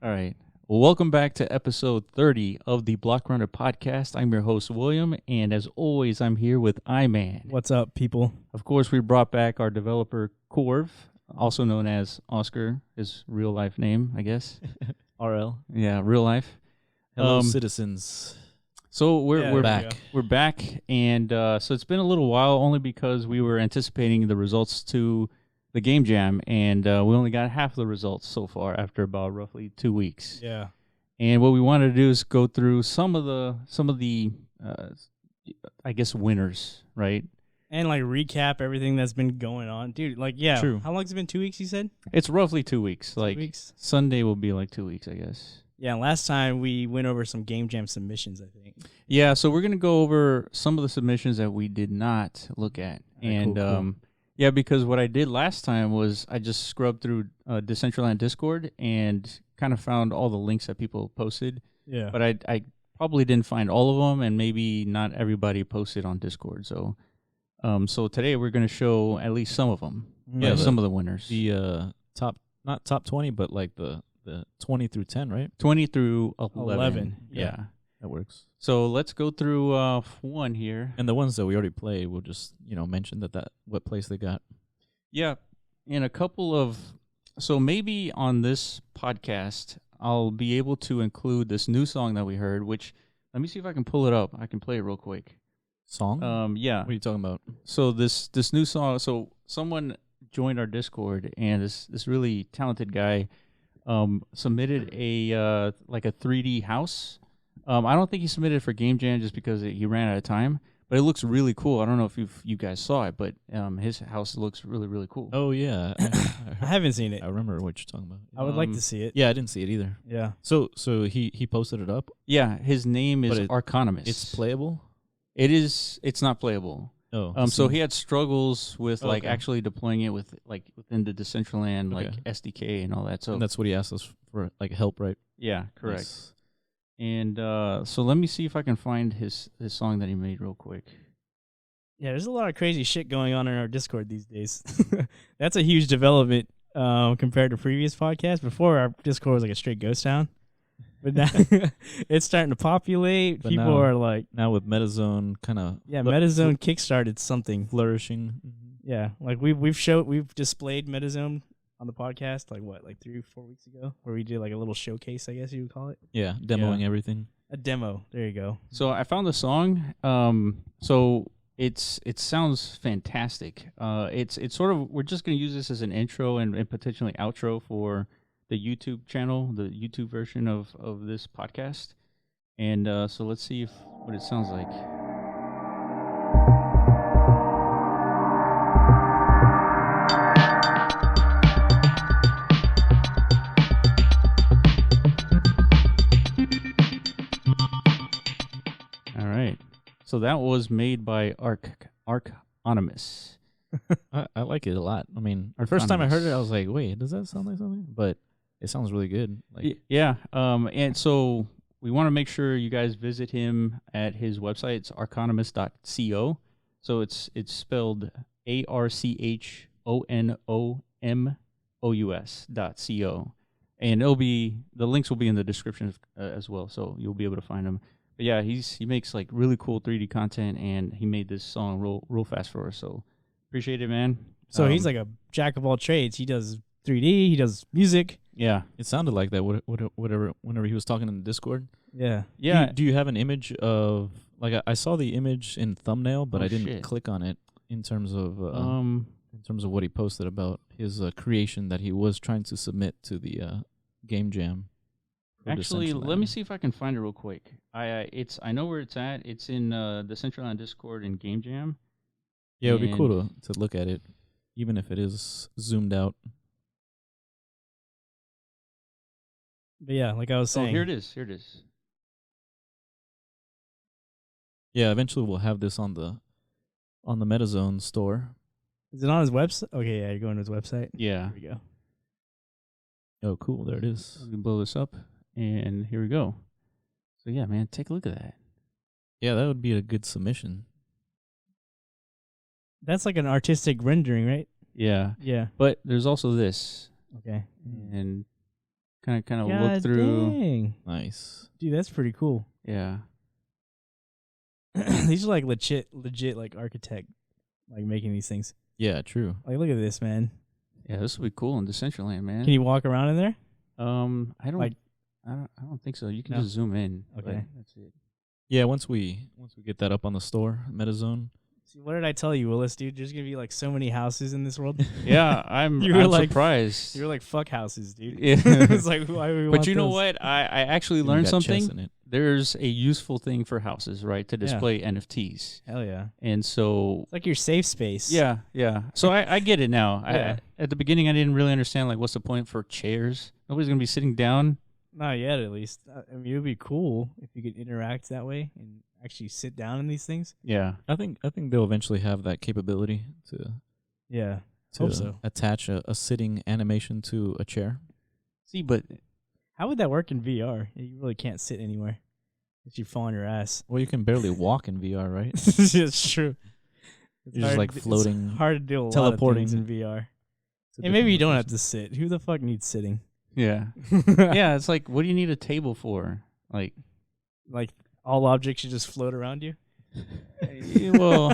All right. Well, welcome back to episode 30 of the Block Runner podcast. I'm your host, William, and as always, I'm here with iMan. What's up, people? Of course, we brought back our developer, Corv, also known as Oscar, his real life name, I guess. RL. Yeah, real life. Hello, citizens. So we're back. We're back, and so it's been a little while, only because we were anticipating the results to the game jam, and we only got half the results so far after about roughly 2 weeks. Yeah. And what we wanted to do is go through some of the I guess winners, right? And like recap everything that's been going on. Dude, like, yeah. True. How long's it been? 2 weeks, you said? It's roughly 2 weeks. 2 Like weeks? Sunday will be like 2 weeks, I guess. Yeah, last time we went over some game jam submissions, I think. Yeah, so we're gonna go over some of the submissions that we did not look at. And cool. yeah, because what I did last time was I just scrubbed through Decentraland Discord and kind of found all the links that people posted. Yeah. But I probably didn't find all of them, and maybe not everybody posted on Discord. So so today we're going to show at least some of them. Yeah, some of the winners. The not top 20, but like the 20 through 10, right? 20 through 11. 11, Yeah. That works. So let's go through one here. And the ones that we already played, we'll just, mention that what place they got. Yeah. In a couple of... So maybe on this podcast, I'll be able to include this new song that we heard, which... Let me see if I can pull it up. I can play it real quick. Song? Yeah. What are you talking about? So this new song... So someone joined our Discord, and this really talented guy submitted a like a 3D house. I don't think he submitted it for Game Jam just because he ran out of time, but it looks really cool. I don't know if you guys saw it, but his house looks really, really cool. Oh, yeah. I haven't seen it. I remember what you're talking about. I would like to see it. Yeah, I didn't see it either. Yeah. So he posted it up? Yeah, his name is Arconomus. It's playable? It's not playable. Oh. So he had struggles with like Okay. actually deploying it with like within the Decentraland Okay. like SDK and all that. So And that's what he asked us for, like, help, right? yeah, correct. Nice. And so let me see if I can find his song that he made real quick. Yeah, there's a lot of crazy shit going on in our Discord these days. That's a huge development compared to previous podcasts. Before, our Discord was like a straight ghost town. But now it's starting to populate. But People now- are like... Now with MetaZone kind of... Yeah, MetaZone kickstarted something. flourishing. Yeah, like we've displayed MetaZone on the podcast like 3 or 4 weeks ago, where we did like a little showcase, I guess you would call it. Yeah, demoing everything. A demo. There you go. So I found the song. So it sounds fantastic. It's sort of, we're just gonna use this as an intro and potentially outro for the YouTube channel, the YouTube version of this podcast. And so let's see what it sounds like. All right. So that was made by Arconomus. I like it a lot. I mean, the first time I heard it, I was like, wait, does that sound like something? But it sounds really good. Like, Yeah. And so we want to make sure you guys visit him at his website. It's arconomus.co. So it's spelled ARCHONOMOUS.co. And the links will be in the description as well, so you'll be able to find them. But yeah, he makes like really cool 3D content, and he made this song real fast for us. So appreciate it, man. So he's like a jack of all trades. He does 3D. He does music. Yeah. it sounded like that. Whenever he was talking in the Discord. Yeah. Yeah. Do you have an image of, like, I saw the image in thumbnail, but Oh, I didn't shit. click on it in terms of what he posted about his creation that he was trying to submit to the game jam. for Actually, let me Decentraland. see if I can find it real quick. I know where it's at. It's in the Decentraland Discord and Game Jam. Yeah, it would be cool and- to look at it, even if it is zoomed out. But yeah, like I was Oh, saying. here it is. Here it is. Yeah, eventually we'll have this on the MetaZone store. Is it on his website? Okay, yeah, you're going to his website. Yeah. Here we go. Oh, cool! There it is. We can blow this up, and here we go. So yeah, man, take a look at that. Yeah, that would be a good submission. That's like an artistic rendering, right? Yeah, Yeah. but there's also this, Okay. and Kind of look God through. dang. Nice. Dude, that's pretty cool. Yeah. These are like legit like architect like making these things. Yeah, true. Like look at this, man. Yeah, this would be cool in Decentraland, man. Can you walk around in there? I don't like- I don't think so. You can No? just zoom in. but Okay. That's it. Yeah, once we get that up on the store, MetaZone. See, what did I tell you, Willis, dude? There's gonna be like so many houses in this world. Yeah, I'm You were I'm like- surprised. You were like, fuck houses, dude. Yeah. It's like, why would we want But you know those? what? I actually Even learned got chess something. in it. There's a useful thing for houses, right? To display NFTs. Hell yeah. And so It's like your safe space. yeah. So I get it now. Yeah. At the beginning I didn't really understand like what's the point for chairs? Nobody's going to be sitting down. Not yet, at least. I mean, it would be cool if you could interact that way and actually sit down in these things. Yeah. I think they'll eventually have that capability to Yeah. to Hope so. attach a sitting animation to a chair. See, but How would that work in VR? You really can't sit anywhere. If you fall on your ass. Well, you can barely walk in VR, right? It's true. It's You're just like it's floating, hard to do a teleporting. lot of things in VR. It's a And maybe you different don't have to sit. Who the fuck needs sitting? yeah. Yeah, it's like what do you need a table for? Like Like all objects should just float around you. well,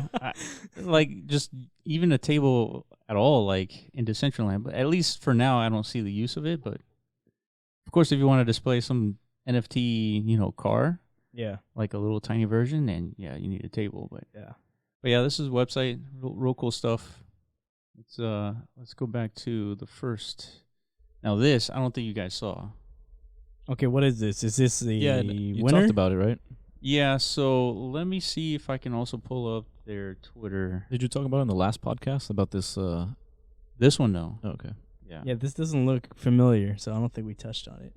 like just even a table at all, like in Decentraland. But at least for now, I don't see the use of it. But of course, if you want to display some NFT, car, Yeah. like a little tiny version, then yeah, you need a table. But Yeah. yeah, this is a website, real cool stuff. Let's go back to the first. Now this, I don't think you guys saw. Okay, what is this? Is this the Yeah, you winner? talked about it, right? Yeah, so let me see if I can also pull up their Twitter. Did you talk about it in the last podcast about this? This one, no. Oh, okay. Yeah. Yeah, this doesn't look familiar, so I don't think we touched on it.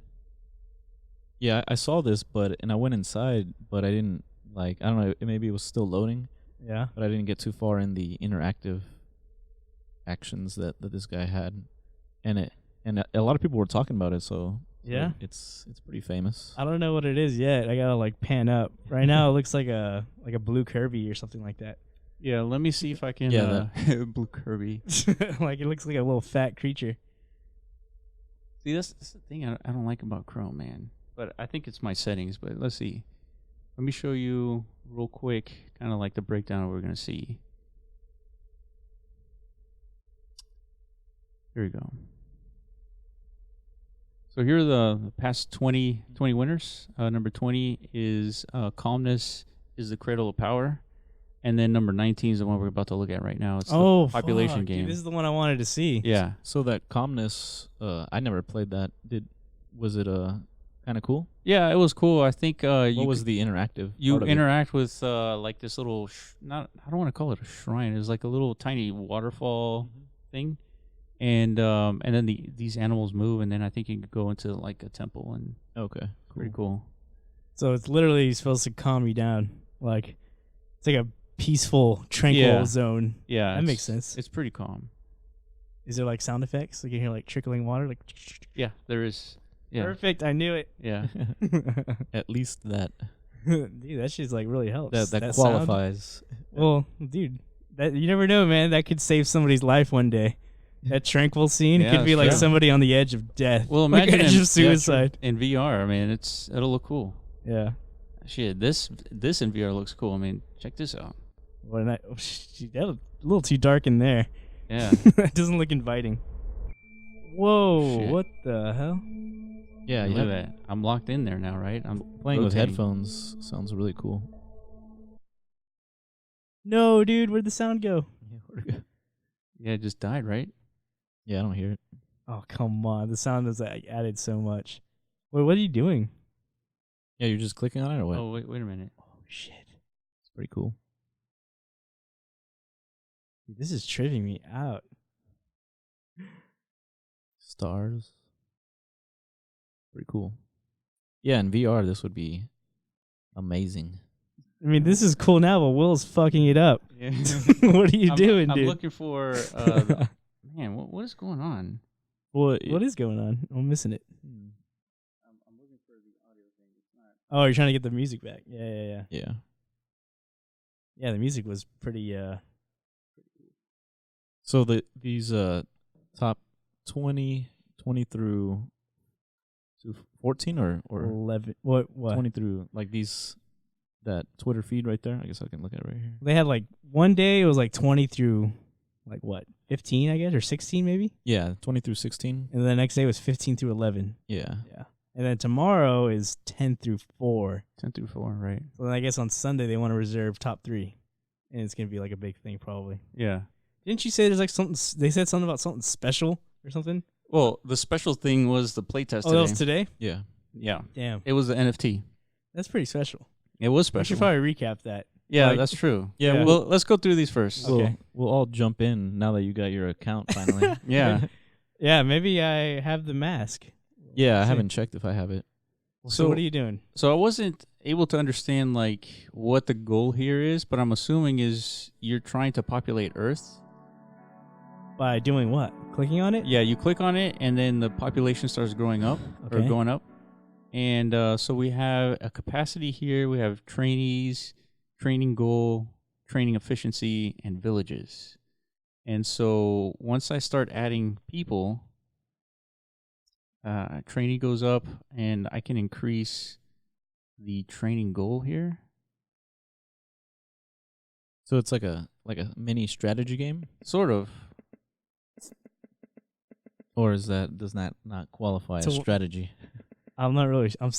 Yeah, I saw this, and I went inside, but I didn't I don't know, maybe it was still loading, Yeah. but I didn't get too far in the interactive actions that this guy had, and a lot of people were talking about it, so Yeah. it's pretty famous. I don't know what it is yet. I gotta like pan up. Right now, it looks like a blue Kirby or something like that. Yeah, let me see if I can. Yeah, Blue Kirby. Like it looks like a little fat creature. See, that's the thing I don't like about Chrome, man. But I think it's my settings. But let's see. Let me show you real quick, kind of like the breakdown of what we're gonna see. Here we go. So here are the past 20 winners. Number 20 is Calmness is the Cradle of Power. And then number 19 is the one we're about to look at right now. It's the population fuck, game. Dude, this is the one I wanted to see. Yeah. So that Calmness, I never played that. Was it kind of cool? Yeah, it was cool. I think What was the interactive? you part of it? interact with like this little I don't want to call it a shrine. It was like a little tiny waterfall thing. And then these animals move, and then I think you can go into like a temple, and Okay, pretty cool. So it's literally supposed to calm you down. Like it's like a peaceful, tranquil Yeah. zone. Yeah, That makes sense. It's pretty calm. Is there like sound effects? Like you hear like trickling water? Like Yeah, there is. Yeah, perfect. I knew it. yeah. At least that Dude, that shit's like really helps. that sound. qualifies. Well, dude, that you never know, man. That could save somebody's life one day. That tranquil scene Yeah, could be like sure. somebody on the edge of death. Well, like imagine edge in, of suicide. in VR. I mean, it'll look cool. Yeah. Shit, this in VR looks cool. I mean, check this out. Well, that looked a little too dark in there. Yeah. That doesn't look inviting. Whoa! Shit. What the hell? Yeah, Look you at have, that. I'm locked in there now, right? I'm playing with rotating. headphones sounds really cool. No, dude, where'd the sound go? Yeah, it just died, right? Yeah, I don't hear it. Oh, come on. The sound is like added so much. Wait, what are you doing? Yeah, you're just clicking on it or what? Oh, wait a minute. Oh, shit. It's pretty cool. Dude, this is tripping me out. Stars. Pretty cool. Yeah, in VR this would be amazing. I mean, this is cool now, but Will's fucking it up. Yeah. What are you doing, I'm dude? looking for man. What is going on? Well, What is going on? I'm missing it. I'm looking for the audio thing. It's not. Oh, you're trying to get the music back. Yeah. yeah. Yeah, the music was pretty So these top 20 through to 14 or 11. What? 20 through like that Twitter feed right there. I guess I can look at it right here. They had like one day it was like 20 through like what? 15, I guess, or 16 maybe? Yeah, 20 through 16. And then the next day was 15 through 11. Yeah. Yeah. And then tomorrow is 10 through 4. 10 through 4, right? So then I guess on Sunday they want to reserve top 3. And it's going to be like a big thing probably. Yeah. Didn't you say there's like something, they said something about something special or something? Well, the special thing was the playtest Oh, today. that was today? Yeah. Yeah. Damn. It was the NFT. That's pretty special. It was We special. should probably recap that. Yeah, Like- that's true. Yeah, Well, let's go through these first. Okay. We'll all jump in now that you got your account finally. Yeah. Yeah, maybe I have the mask. Yeah, I See. haven't checked if I have it. So what are you doing? So I wasn't able to understand like what the goal here is, but I'm assuming is you're trying to populate Earth. By doing what? Clicking on it? Yeah, you click on it, and then the population starts growing up or Okay. going up. And so we have a capacity here. We have trainees, training goal, training efficiency, and villages. And so once I start adding people, trainee goes up, and I can increase the training goal here. So it's like a mini strategy game, Mm-hmm. Sort of. or does that not qualify So as strategy? I'm not really. I'm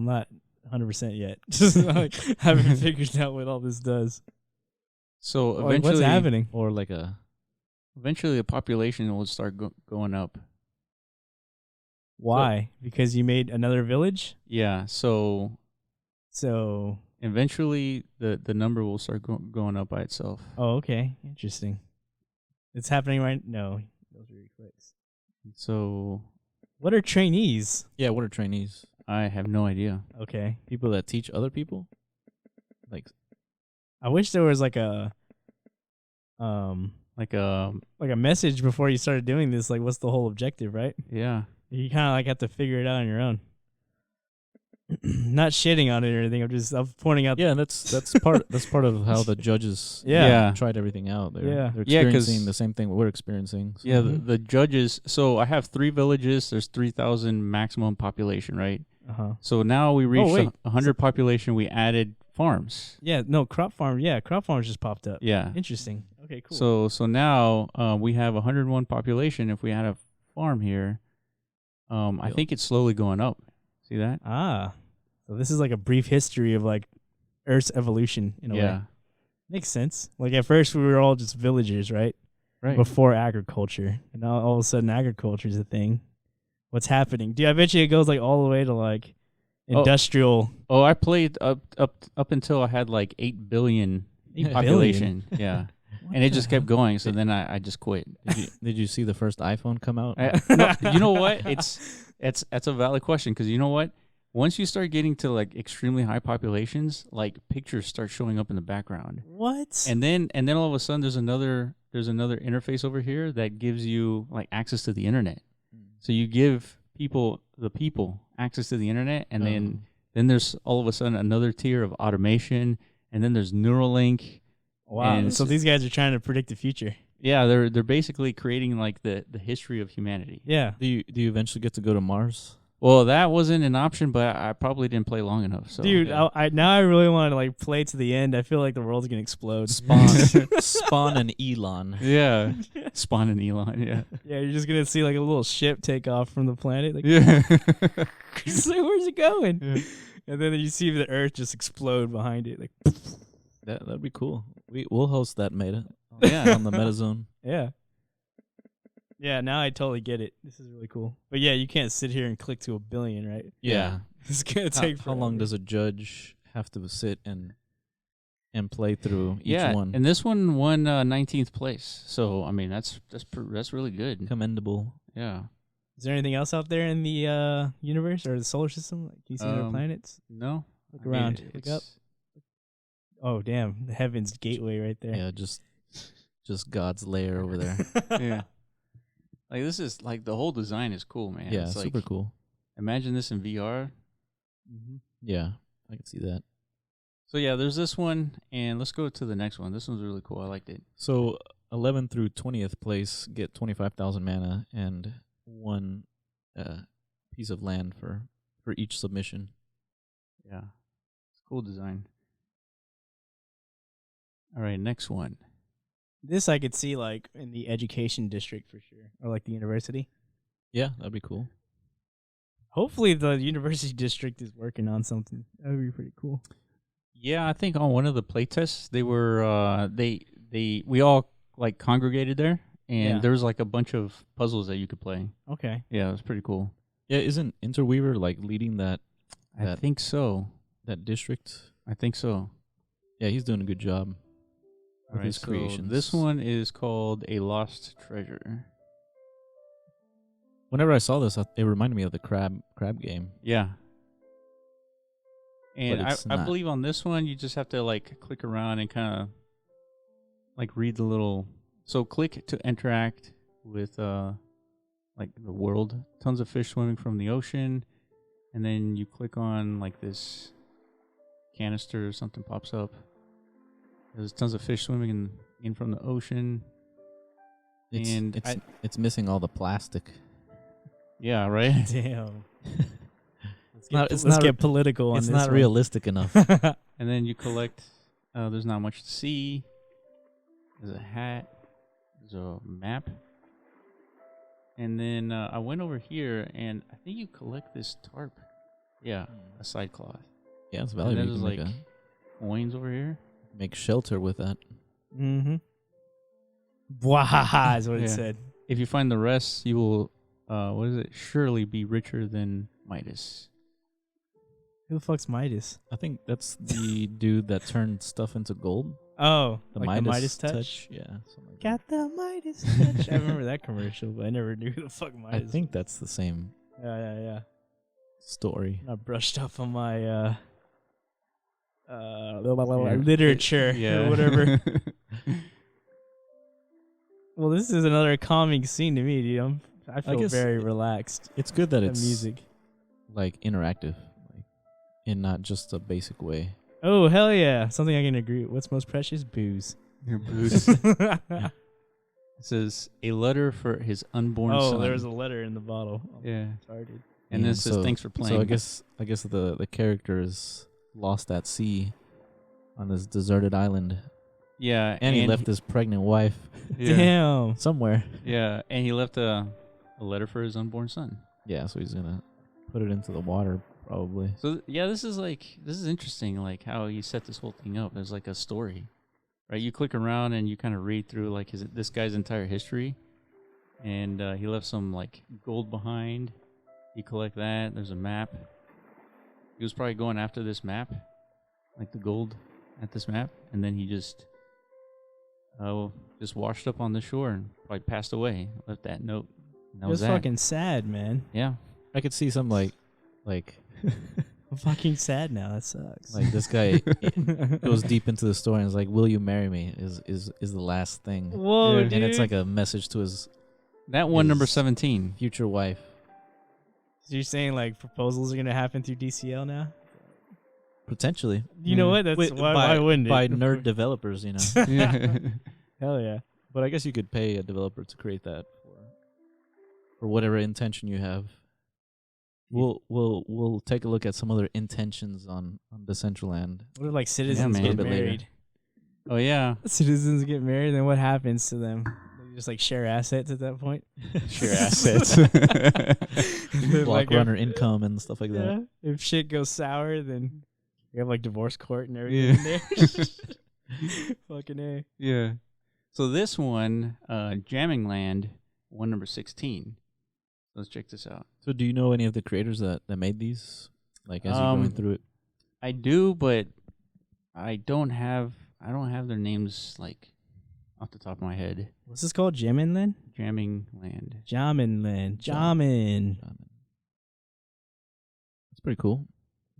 not 100% yet. Just like haven't figured out what all this does. So Like, eventually, what's happening? Or like a eventually the population will start going up. Why? Because you made another village. Yeah. So So, eventually the number will start going up by itself. oh, okay, interesting. It's happening right. No, those are your clicks. So What are trainees? yeah. What are trainees? I have no idea. Okay, People that teach other people. Like I wish there was like a Like like a message before you started doing this. Like, what's the whole objective, right? yeah. You kind of like have to figure it out on your own. Not shitting on it or anything. I'm pointing out. yeah, that's part of how the judges Yeah. tried everything out. They're Yeah. they're Yeah, 'cause- experiencing the same thing we're experiencing. So. Yeah, Mhm. the judges. So I have 3 villages. There's 3,000 maximum population, right? Uh-huh. So now we reached wait. 100 population. We added farms. Yeah. No, crop farm. Yeah, crop farms just popped up. Yeah. Interesting. Okay. Cool. So now we have 101 population. If we add a farm here, I Yep. think it's slowly going up. See that? So this is like a brief history of like Earth's evolution in a way. Yeah. Makes sense. Like at first we were all just villagers, right? Right. Before agriculture. And now all of a sudden agriculture is a thing. What's happening? Dude, I bet you it goes like all the way to like Oh. industrial. Oh, I played up until I had like 8 billion 8 population. Yeah. What And it the just hell? kept going. So then I just quit. Did you see the first iPhone come out? No, you know what? That's a valid question because you know what? Once you start getting to like extremely high populations, like pictures start showing up in the background, What? and then all of a sudden there's another interface over here that gives you like access to the internet. So you give people access to the internet, and then there's all of a sudden another tier of automation, and then there's Neuralink. Wow. and So these guys are trying to predict the future. Yeah, they're basically creating like the history of humanity. Yeah. Do you eventually get to go to Mars? Well, that wasn't an option, but I probably didn't play long enough. So Dude, okay. I now I really want to like play to the end. I feel like the world's gonna explode. Spawn and Elon. yeah, Spawn and Elon. Yeah, Yeah, you're just gonna see like a little ship take off from the planet. Like, yeah, it's like, where's it going? Yeah. And then you see the Earth just explode behind it. Like, That'd be cool. We'll host that meta. Yeah. On the MetaZone. yeah. Yeah, now I totally get it. This is really cool. But yeah, you can't sit here and click to 1 billion, right? yeah. It's gonna How, take how long forever. does a judge have to sit and play through each Yeah, one? and this one won 19th place. So I mean, that's really good. Commendable. Yeah. Is there anything else out there in the universe or the solar system? Like, can you see other Um, planets? No. Look I mean, around. Look up. it's- Oh, damn. The heavens gateway right there. Yeah, just God's lair over there. Yeah. Like this is like the whole design is cool, man. Yeah, it's like, super cool. Imagine this in VR. Yeah, I can see that. So yeah, there's this one, and let's go to the next one. This one's really cool. I liked it. So 11th through 20th place get 25,000 mana and 1 piece of land for each submission. Yeah. It's cool design. All right, next one. This I could see like in the education district for sure, or like the university. Yeah, that'd be cool. Hopefully, the university district is working on something. That would be pretty cool. Yeah, I think on one of the playtests, they were we all like congregated there, and there was like a bunch of puzzles that you could play. Okay. Yeah, it was pretty cool. Yeah, isn't Interweaver like leading that? I think so. That district. I think so. Yeah, he's doing a good job with his So creations. this one is called A Lost Treasure. Whenever I saw this, it reminded me of the crab game. Yeah. And But it's I not. believe on this one, you just have to like click around and kind of like read the little. So click to interact with like the world. Tons of fish swimming from the ocean, and then you click on like this canister or something pops up. There's tons of fish swimming in from the ocean. It's missing all the plastic. Yeah, right. Damn. Let's get political on It's this not one. realistic enough. And then you collect. There's not much to see. There's a hat. There's a map. And then I went over here, and I think you collect this tarp. Yeah, a side cloth. Yeah, it's And valuable. then You there's can like coins over here. make shelter with that. Mm-hmm. Wow, is what it Yeah. said. If you find the rest, you will, what is it? Surely be richer than Midas. Who the fuck's Midas? I think that's the dude that turned stuff into gold. Oh, The like Midas, the Midas touch? Yeah. Something like Got the Midas touch. I remember that commercial, but I never knew who the fuck that. I Midas. think that's the same Yeah. story. Not brushed up on my literature or whatever. Well, this is another calming scene to me, dude. I feel guess very relaxed. It's good that The it's music. like interactive, like in not just a basic way. Oh, hell yeah. Something I can agree with. What's most precious? Booze. Your boots. It says a letter for his unborn son. Oh, there was a letter in the bottle. Yeah. Sorry, dude. And then it says thanks for playing. So I guess the character is lost at sea on this deserted island, Yeah. and he left his pregnant wife Yeah. Damn. somewhere. Yeah, and he left a letter for his unborn son. Yeah, so he's gonna put it into the water probably. So this is interesting, like how he set this whole thing up. There's like a story, right? You click around and you kind of read through like this guy's entire history, and he left some like gold behind. You collect that. There's a map. He was probably going after this map, like the gold at this map, and then he just washed up on the shore and probably passed away. Left that note. And that It was that. fucking sad, man. Yeah. I could see some like I'm fucking sad now. That sucks. like this guy goes deep into the story and is like, "Will you marry me?" Is the last thing. Whoa, Yeah. dude. And it's like a message to his That one, number His- 17. future wife. So you're saying like proposals are gonna happen through DCL now? Potentially. You know what? That's Wait, why wouldn't it? by nerd developers, you know. Yeah. Hell yeah. But I guess you could pay a developer to create that for whatever intention you have. We'll take a look at some other intentions on Decentraland. What if like citizens man. get A bit later. married? Oh, yeah. Citizens get married, then what happens to them? They just like share assets at that point. Share assets. Then, Block like, runner if- income and stuff like that. Yeah. If shit goes sour, then we have like divorce court and everything in there. Fucking A. Yeah. So this one, Jamming Land, one, number 16. Let's check this out. So do you know any of the creators that made these? Like as you're going through it? I do, but I don't have their names like off the top of my head. What's this called? Jamin then? Jamming Land. Jamin land. Jamin. It's pretty cool.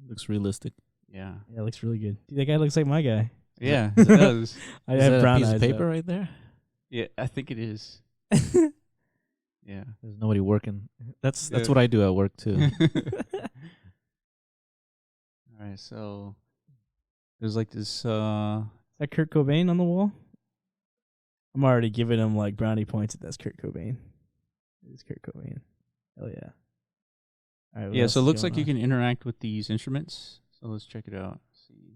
Looks realistic. Yeah. Yeah, it looks really good. Dude, that guy looks like my guy. Yeah, it does. I Is have that a brown piece eyes. of paper right there? Yeah, I think it is. Yeah. There's nobody working. That's Yeah. what I do at work too. All right, so there's like this Is that Kurt Cobain on the wall? I'm already giving him like brownie points if that's Kurt Cobain. It is Kurt Cobain. Hell yeah. All right, what Yeah, else so it is looks going like you on? can interact with these instruments. So let's check it out. See.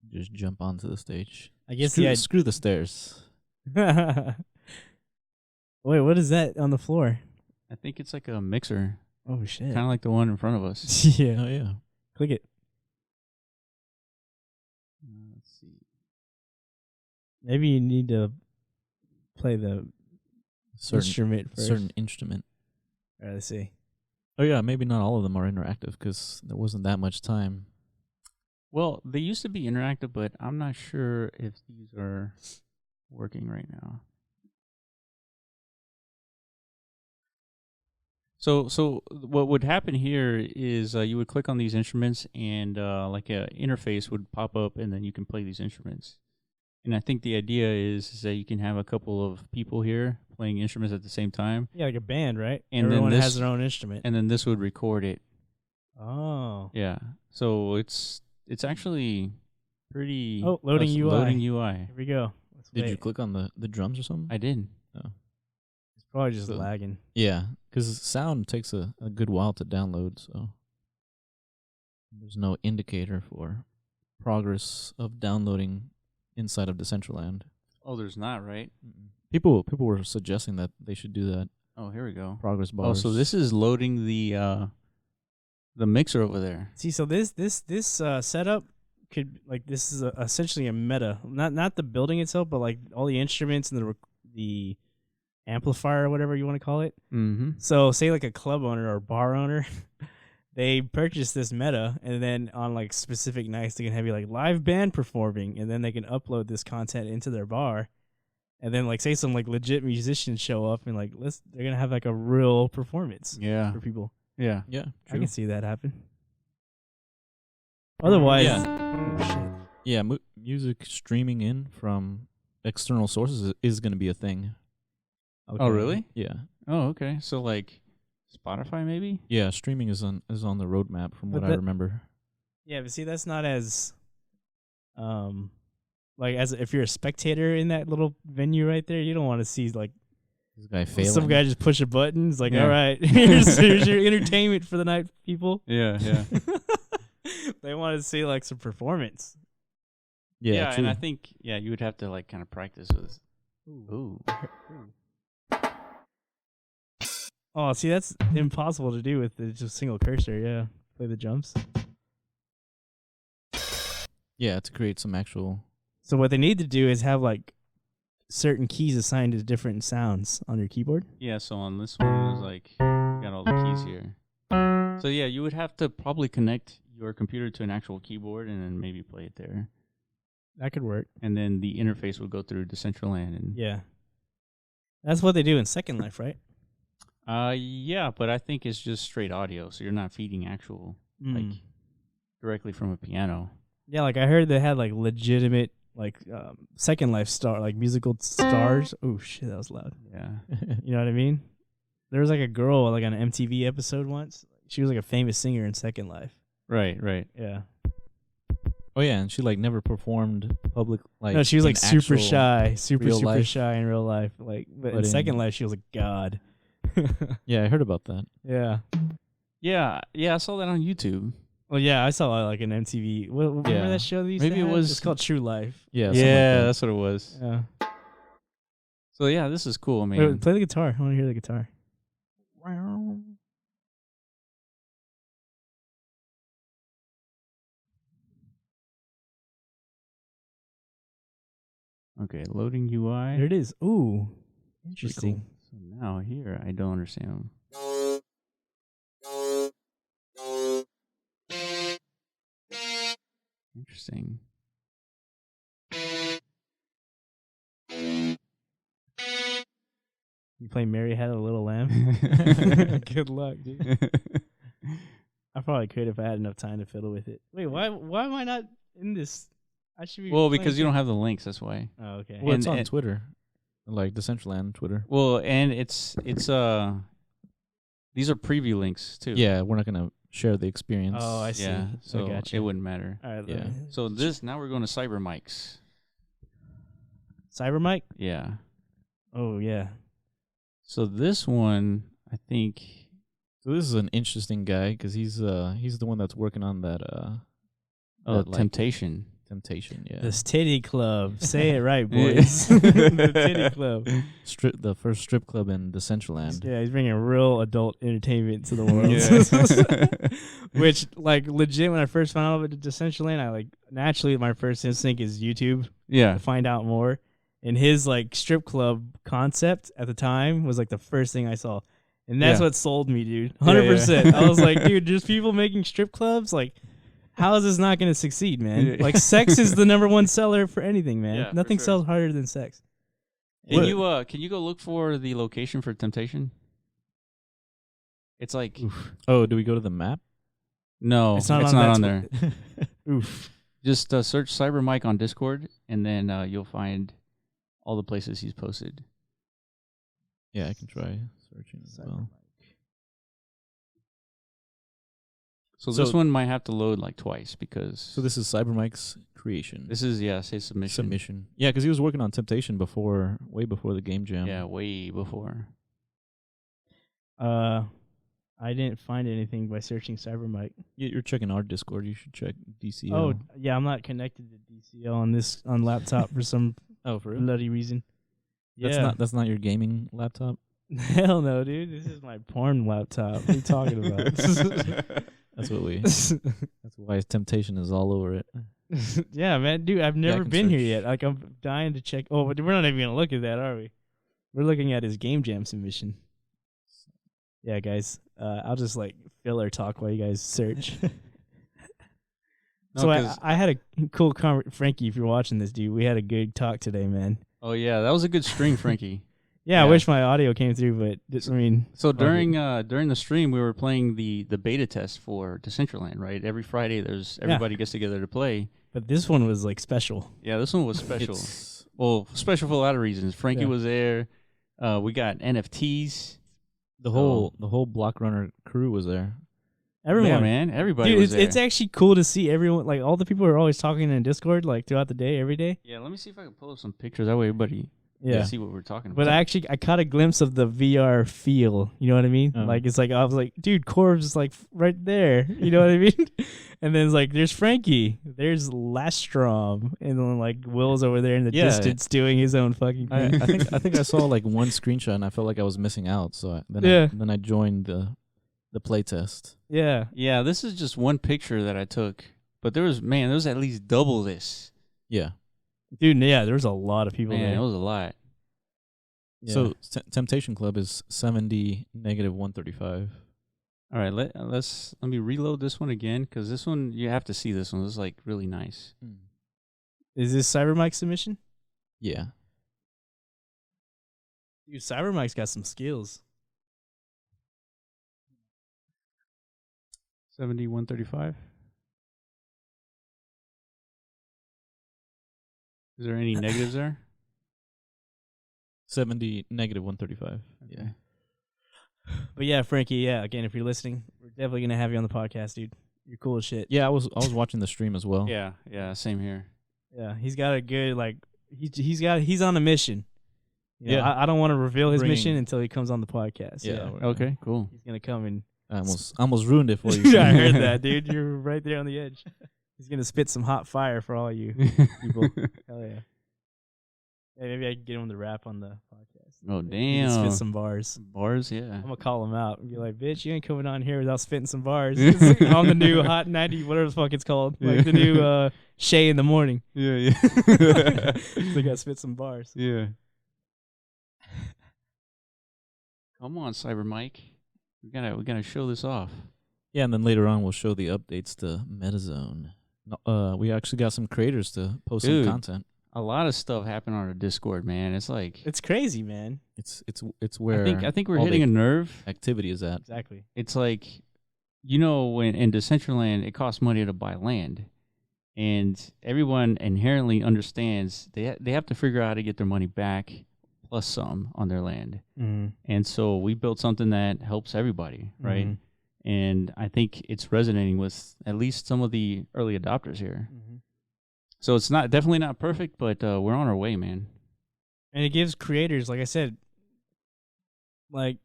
Just jump onto the stage. I guess Screw the stairs. Wait, what is that on the floor? I think it's like a mixer, Oh shit! kind of like the one in front of us. Yeah, Oh yeah. click it. Let's see. Maybe you need to play the instrument first. Certain instrument. All right, let's see. Oh yeah, maybe not all of them are interactive because there wasn't that much time. Well, they used to be interactive, but I'm not sure if these are working right now. So what would happen here is you would click on these instruments, and like a interface would pop up, and then you can play these instruments. And I think the idea is that you can have a couple of people here playing instruments at the same time, Yeah, like a band, right? And then Everyone this- has their own instrument. and then this would record it. Oh. Yeah. So it's actually pretty. Oh, loading UI. Loading UI. Here we go. Let's Did wait. you click on the drums or something? I did. It's probably just So- lagging. Yeah, because sound takes a good while to download, so there's no indicator for progress of downloading inside of Decentraland. Oh, there's not, right? People were suggesting that they should do that. Oh, here we go. Progress Oh, bars. so this is loading the mixer over there. See, so this setup could this is essentially a meta. Not the building itself, but like all the instruments and the amplifier or whatever you want to call it. Mm-hmm. So say like a club owner or bar owner, they purchase this meta, and then on like specific nights they can have like live band performing, and then they can upload this content into their bar, and then like say some like legit musicians show up and like they're gonna have like a real performance Yeah. for people. Yeah. yeah, I true. can see that happen. Otherwise, Yeah. oh, shit. Yeah, music streaming in from external sources is going to be a thing. Oh, Okay. really? Yeah, Oh, okay. So like Spotify, maybe? yeah, streaming is on the roadmap from But what I that- remember. Yeah, but see, that's not as, like as if you're a spectator in that little venue right there, you don't want to see like This guy failing. some guy just push a button. It's like, Yeah. all right, here's your entertainment for the night, people. Yeah, yeah. They want to see like some performance. Yeah, true. and I think you would have to like kind of practice with. Ooh. Oh, see, that's impossible to do with just a single cursor. Yeah, play the jumps. Yeah, to create some actual. So what they need to do is have like certain keys assigned to different sounds on your keyboard. Yeah, so on this one, there's like, you got all the keys here. So yeah, you would have to probably connect your computer to an actual keyboard and then maybe play it there. That could work. And then the interface would go through Decentraland. And Yeah. That's what they do in Second Life, right? yeah, but I think it's just straight audio, so you're not feeding actual, like, directly from a piano. Yeah, like I heard they had like legitimate like Second Life musical stars. Oh shit, that was loud. Yeah. You know what I mean? There was like a girl like on an MTV episode once. She was like a famous singer in Second Life. Right, right. Yeah. Oh yeah, and she like never performed public like. No, she was in like super actual shy, super real life. shy in real life. Like, but in Second Life, she was like God. Yeah, I heard about that. Yeah. Yeah, I saw that on YouTube. Well, yeah, I saw like an MTV. Remember Yeah. that show? They used Maybe to it have? was- It's called True Life. Yeah, something like Yeah, that. that's what it was. Yeah. So yeah, this is cool, man. Wait, play the guitar. I want to hear the guitar. Okay, loading UI. There it is. Ooh, Pretty interesting. cool. So now here, I don't understand. Interesting. You play Mary Had a Little Lamb. Good luck, dude. I probably could if I had enough time to fiddle with it. Wait, why am I not in this? I should be. Well, playing because you don't it. have the links, that's why. Oh, okay. Well, it's And- on and- Twitter, like Decentraland Twitter. Well, and it's these are preview links too. Yeah, we're not gonna share the experience. Oh, I see. Yeah, I so gotcha. it wouldn't matter. All right. Yeah. So now we're going to Cybermikes. Cybermike. Yeah. Oh yeah. So this one, I think So this is an interesting guy because he's the one that's working on that Temptation. Temptation, yeah. This titty club. Say it right, boys. The titty club. The first strip club in Decentraland. Yeah, he's bringing real adult entertainment to the world. Which, like, legit, when I first found out about Decentraland, I, like, naturally, my first instinct is YouTube Yeah. to find out more. And his, like, strip club concept at the time was, like, the first thing I saw. And that's what sold me, dude. 100%. I was like, dude, there's people making strip clubs? Like, how is this not going to succeed, man? Yeah. Like, sex is the number one seller for anything, man. Yeah, for Nothing sure. sells harder than sex. Can you go look for the location for Temptation? It's like Oh, do we go to the map? no, It's it's not not on on that there. Oof. Just search Cybermike on Discord, and then you'll find all the places he's posted. Yeah, I can try searching as well. So So- this one might have to load like twice because So this is Cybermike's creation. this is his submission. Yeah, because he was working on Temptation way before the game jam. Yeah, way before. I didn't find anything by searching Cybermike. You're checking our Discord. You should check DCO. Oh, yeah, I'm not connected to DCL on laptop for some oh, for real? bloody reason. That's not your gaming laptop. Hell no, dude. This is my porn laptop. What are you talking about? That's what we. That's why Temptation is all over it. Yeah, man, dude. I've never can been here search. yet. Like, I'm dying to check. Oh, but we're not even gonna look at that, are we? We're looking at his game jam submission. Yeah, guys. I'll just like filler talk while you guys search. No, So 'cause- I had a cool Frankie, if you're watching this, dude, we had a good talk today, man. oh yeah, that was a good stream, Frankie. Yeah, I Yeah. wish my audio came through, but I mean, So during the stream, we were playing the beta test for Decentraland. Right, every Friday, everybody gets together to play. but this one was like special. Yeah, this one was special. It's- Well, special for a lot of reasons. Frankie Yeah. was there. We got NFTs. the whole Block Runner crew was there. Everyone, Yeah, man, everybody dude, was there. it's actually cool to see everyone, like all the people who are always talking in Discord, like throughout the day, every day. Yeah, let me see if I can pull up some pictures. That way, everybody Yeah. can see what we're talking But about. I caught a glimpse of the VR feel. You know what I mean? Oh. Like, it's like, I was like, dude, Corb's is like right there. You know what I mean? And then it's like, there's Frankie, there's Lastraum, and then like Will's over there in the Yeah. distance doing his own fucking I thing. think I saw like one screenshot and I felt like I was missing out. So then I joined the play test. Yeah. Yeah, this is just one picture that I took, but there was at least double this. Yeah. Dude, yeah, there was a lot of people Man, there. it was a lot. Yeah. So Temptation Club is 70 negative 135. All right, let me reload this one again because this one you have to see this one. This is like really nice. Is this Cybermike submission? Yeah. Dude, Cybermike's got some skills. 7135. Is there any negatives there? 70 negative 135. Yeah. But yeah, Frankie, yeah, again, if you're listening, we're definitely going to have you on the podcast, dude. You're cool as shit. Yeah, I was watching the stream as well. Yeah, same here. Yeah, he's got a good, like, he's on a mission. You know, Yeah. I don't want to reveal his Bringing- mission until he comes on the podcast. Yeah. Okay, cool. He's going to come and... I almost ruined it for you. Yeah, I heard that, dude. You're right there on the edge. He's going to spit some hot fire for all you people. Hell yeah. Hey, maybe I can get him to rap on the podcast. Oh, He can damn. spit some bars. Bars, yeah. I'm going to call him out and be like, bitch, you ain't coming on here without spitting some bars. On the new Hot 90, whatever the fuck it's called. Like the new Shay in the morning. Yeah. They got to spit some bars. Yeah. Come on, Cybermike. We gotta show this off. Yeah, and then later on we'll show the updates to MetaZone. We actually got some creators to post Dude. some content. A lot of stuff happened on our Discord, man. It's like It's crazy, man. It's where I think we're all hitting the a nerve. activity is at. Exactly. It's like, when in Decentraland, it costs money to buy land, and everyone inherently understands they have to figure out how to get their money back plus some on their land. Mm-hmm. And so we built something that helps everybody, right? Mhm. And I think it's resonating with at least some of the early adopters here. Mm-hmm. So it's definitely not perfect, but we're on our way, man. And it gives creators, like I said, like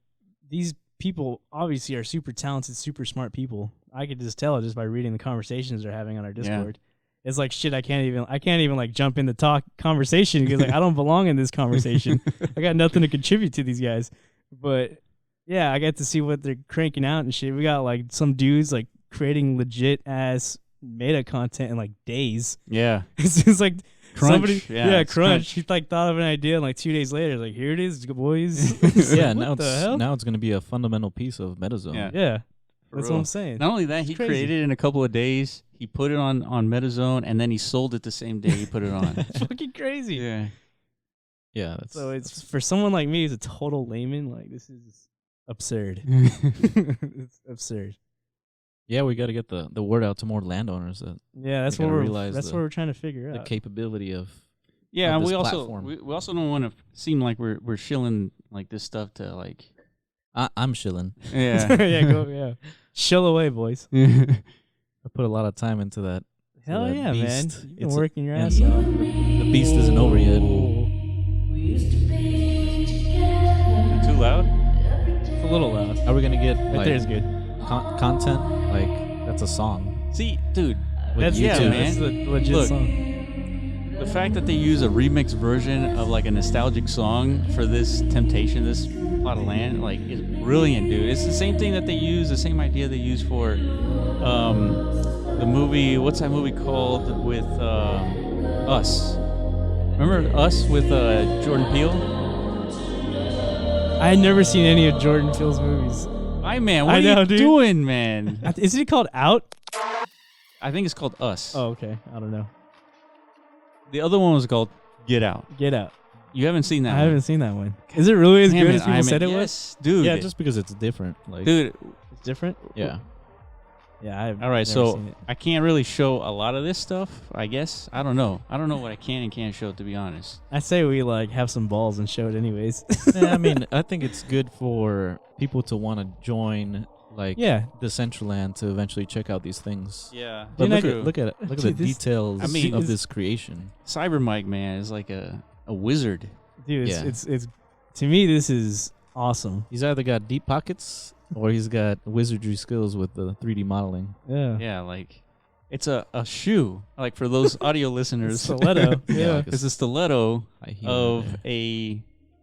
these people obviously are super talented, super smart people. I could just tell just by reading the conversations they're having on our Discord. It's like shit. I can't even like jump in the talk conversation because like I don't belong in this conversation. I got nothing to contribute to these guys. But yeah, I get to see what they're cranking out and shit. We got like some dudes like creating legit ass meta content in like days. Yeah, it's just like Crunch. somebody, It's Crunch. He like thought of an idea and like 2 days later, like here it is, boys. Yeah, What the hell? now it's going to be a fundamental piece of MetaZone. Yeah, that's what real. I'm saying. Not only that, It's he crazy. created it in a couple of days. He put it on MetaZone, and then he sold it the same day he put it on. Fucking crazy. Yeah. Yeah, that's So it's for someone like me, who's a total layman. Like this is absurd. It's absurd. yeah, we got to get the word out to more landowners that Yeah, that's We what gotta we're realize that's the- what we're trying to figure the out. capability of Yeah, of and this we also platform. we also don't want to seem like we're shilling like this stuff to like. I'm shilling. Yeah. yeah. Shill away, boys. I put a lot of time into that. Hell that yeah, man. beast. You've been It's a- working your and ass off. The beast isn't over yet. Too loud. It's a little loud. Are we gonna get Right like, there's good. content? Like that's a song. See, dude, With That's yeah, YouTube. That's man. a legit Look. song. The fact that they use a remix version of like a nostalgic song for this Temptation, this plot of land, like is brilliant, dude. It's the same thing that they use, the same idea they use for the movie. What's that movie called with Us? Remember Us with Jordan Peele? I had never seen any of Jordan Peele's movies. Hi, man. What I are know, you dude. doing, man? Isn't it called Out? I think it's called Us. Oh, okay. I don't know. The other one was called Get Out. Get Out. You haven't seen that I one? haven't seen that one. Is it really as Damn good it, as people Iman. said it was? Yes, dude. Yeah, just because it's different. Like dude. It's different? yeah. Yeah, I've All right, never so seen it. I can't really show a lot of this stuff, I guess. I don't know. I don't know what I can and can't show, to be honest. I say we like have some balls and show it anyways. Yeah, I mean, I think it's good for people to want to join like Yeah. Decentraland to eventually check out these things. Yeah. But Didn't look at the Dude, this- details I mean, of this- this creation. Cybermike, man, is like a wizard. Dude, Yeah. it's to me this is awesome. He's either got deep pockets or he's got wizardry skills with the 3D modeling. Yeah. Yeah, like it's a shoe. Like for those audio listeners, Stiletto. Yeah. like it's a stiletto high heel, of yeah. a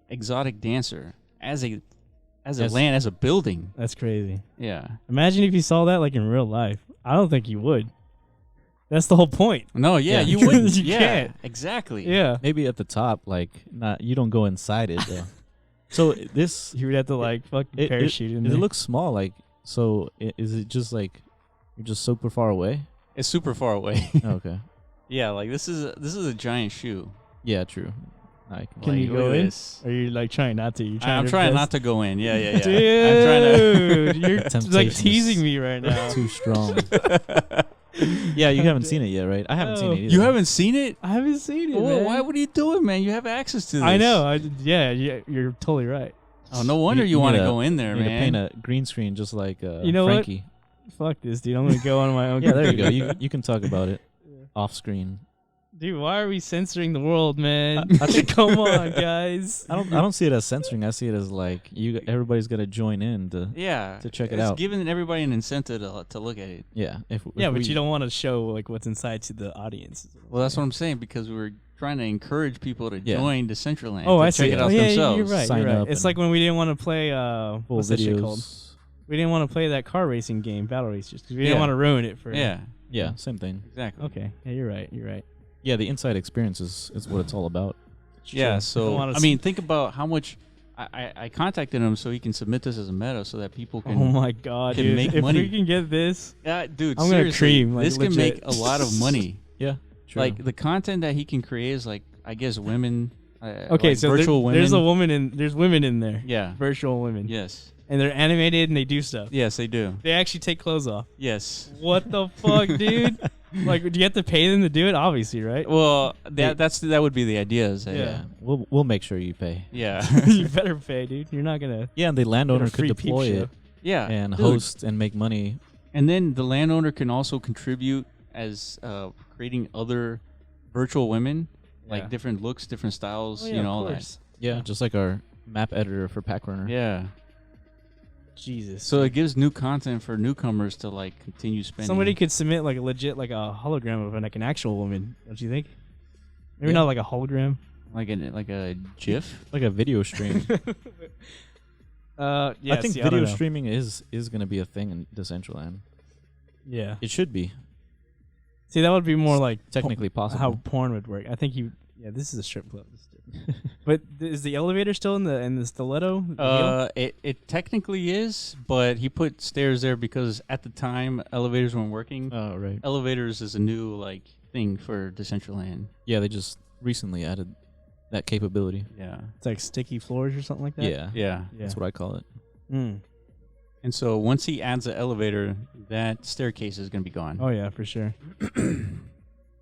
exotic dancer as a Yes. land, as a building. That's crazy. Yeah. Imagine if you saw that like in real life. I don't think you would. That's the whole point. No, yeah, Yeah. you wouldn't. You yeah, can't. exactly. Yeah. Maybe at the top, like not you don't go inside it though. So this You would have to like fucking parachute in it there. looks small. Like so, is it just like you're just super far away? It's super far away. Okay. Yeah, like this is a giant shoe. Yeah, true. I can. Can Like, you look go at in? this. Or you like trying not to? You're I'm trying not to go in. Yeah, yeah, yeah. Dude, I'm trying to. you're like Temptation is teasing me right now. too strong. Yeah, you haven't seen it yet, right? I haven't seen it either. You haven't seen it? I haven't seen it. Well, man. why? What are you doing, man? You have access to this. I know. Yeah, you're totally right. Oh, no wonder you, You want to need a- go in there, You need to man. paint a green screen just like You know what? Frankie. Fuck this, dude. I'm gonna go on my own. Yeah, there you go. computer. You can talk about it off screen. Dude, why are we censoring the world, man? I think- Come on, guys. I don't see it as censoring. I see it as like everybody's got to join in to Yeah, to check it it's out. giving everybody an incentive to look at it. yeah. If Yeah, but we- you don't want to show like what's inside to the audience. Well, that's what I'm saying, because we're trying to encourage people to Yeah. join Decentraland. Oh, to I check see. it Oh, out yeah, themselves. you're right. Sign You're right. up It's and- like when we didn't want to play full what's that shit called? videos. We didn't want to play that car racing game, Battle Racers, because we Yeah. didn't want to ruin it for. Yeah, Yeah, same thing. exactly. Okay. Yeah, you're right. You're right. Yeah, the inside experience is what it's all about. Yeah, True. so wanna I mean, think about how much I contacted him so he can submit this as a meta so that people can. Oh my god, can dude! make if money. we can get this, Yeah, dude, I'm gonna seriously, cream, like, this can legit. make a lot of money. Yeah, true. Like the content that he can create is like, I guess, women. okay, like so virtual women. there's a woman in. There's women in there. Yeah. Virtual women. Yes. And they're animated and they do stuff. Yes, they do. They actually take clothes off. Yes. What the fuck, dude? Like, do you have to pay them to do it? Obviously, right? Well, that would be the idea. Is that, Yeah. yeah, we'll make sure you pay. Yeah. You better pay, dude. You're not gonna. Yeah, and the landowner Get a free could peep deploy show. it Yeah. and dude. host and make money. And then the landowner can also contribute as creating other virtual women, like Yeah. different looks, different styles, Oh, yeah, you know, of all that. course. Yeah, just like our map editor for Pack Runner. Yeah. Jesus. So it gives new content for newcomers to like continue spending. Somebody could submit like a legit like a hologram of like an actual woman. Don't you think? Maybe Yeah. not like a hologram. like a GIF. Like a video stream. Yes, I think see, I don't video know. streaming is going to be a thing in Decentraland. Yeah. It should be See, that would be more like technically possible. how porn would work. I think Yeah, this is a strip club. But is the elevator still in the stiletto? wheel? It technically is, but he put stairs there because at the time elevators weren't working. Oh, right. Elevators is a new like thing for Decentraland. Yeah, they just recently added that capability. Yeah. It's like sticky floors or something like that. Yeah. Yeah. That's what I call it. Mm. And so once he adds the elevator, that staircase is going to be gone. Oh yeah, for sure.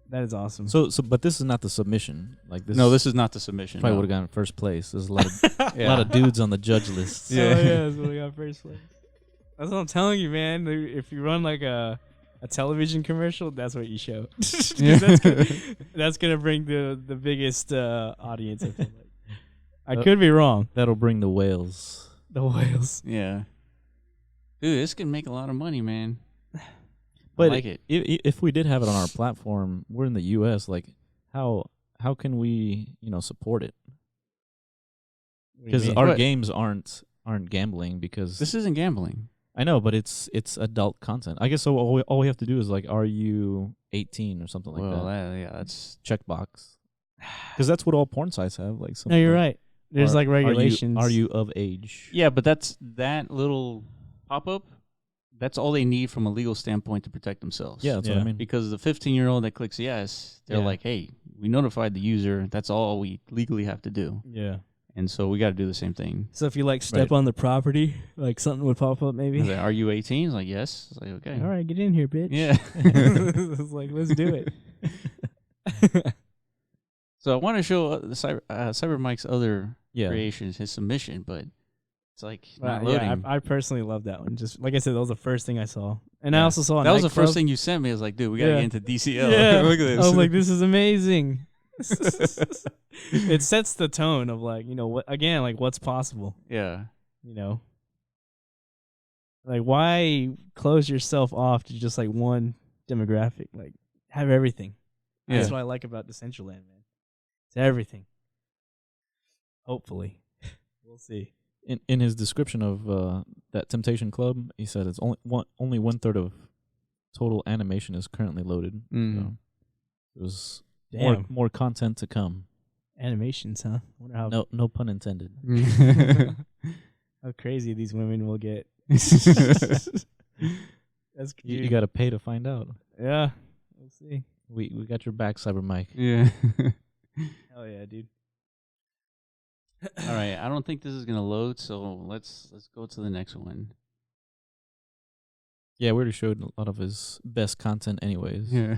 That is awesome. So, but this is not the submission. Like this. No, this is not the submission. probably no. would have gotten first place. There's a lot of a lot of dudes on the judge list. Yeah, that's what we got first place. That's what I'm telling you, man. If you run like a television commercial, that's what you show. 'Cause that's gonna bring the biggest audience. I feel like. I could be wrong. That'll bring the whales. The whales. Yeah. Dude, this can make a lot of money, man. But I like it. If we did have it on our platform, we're in the U.S. Like, how can we support it? Because our What? games aren't gambling. Because This isn't gambling. I know, but it's adult content. I guess so. All we have to do is like, are you 18 or something like Well, that? that's Checkbox. Because that's what all porn sites have. Like, No, you're right. There's like regulations. Are you of age? yeah, but that little pop-up. That's all they need from a legal standpoint to protect themselves. Yeah, that's what I mean. Because the 15-year-old that clicks yes, they're Yeah. like, hey, we notified the user. That's all we legally have to do. Yeah. And so we got to do the same thing. So if you like step on the property, like something would pop up maybe. He's like, are you 18? It's like, yes. It's like, okay. All right, get in here, bitch. Yeah. It's like, let's do it. So I want to show the Cybermike's other Yeah. creations, his submission, but it's like not Yeah, loading. I personally love that one. Just like I said, that was the first thing I saw, and I Yeah. also saw that was the Nightclub. first thing you sent me. I was like, dude, we got to Yeah. get into DCL. Yeah. Look at this. I was like, this is amazing. It sets the tone of like, what again, like what's possible, yeah. Like why close yourself off to just like one demographic? Like have everything. Yeah. That's what I like about Decentraland, man. It's everything. Hopefully. We'll see. In his description of that Temptation Club, he said it's only 1/3 of total animation is currently loaded. Mm. So there's Damn. more content to come. Animations, huh? Wonder how No pun intended. how crazy these women will get. That's You got to pay to find out. yeah. We'll see. We got your back, Cybermike. Yeah. Hell yeah, dude. All right. I don't think this is gonna load, so let's go to the next one. Yeah, we already showed a lot of his best content, anyways. Yeah.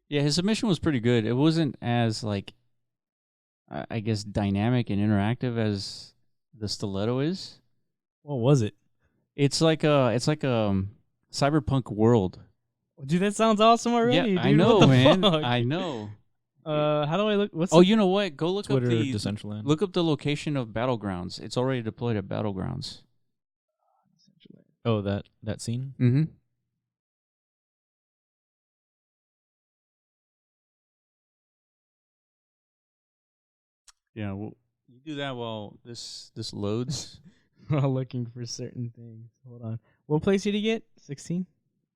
Yeah, his submission was pretty good. It wasn't as like, I guess, dynamic and interactive as the stiletto is. What was it? It's like a cyberpunk world. Dude, that sounds awesome already. Yeah, dude. I know, What the man. fuck? I know. How do I look? What's Oh, you know what? Go look Twitter, up the Decentraland. look up the location of Battlegrounds. It's already deployed at Battlegrounds. Oh, that scene? Mm-hmm. Yeah, well, you do that while this loads. while looking for certain things? Hold on. What place did he get? 16?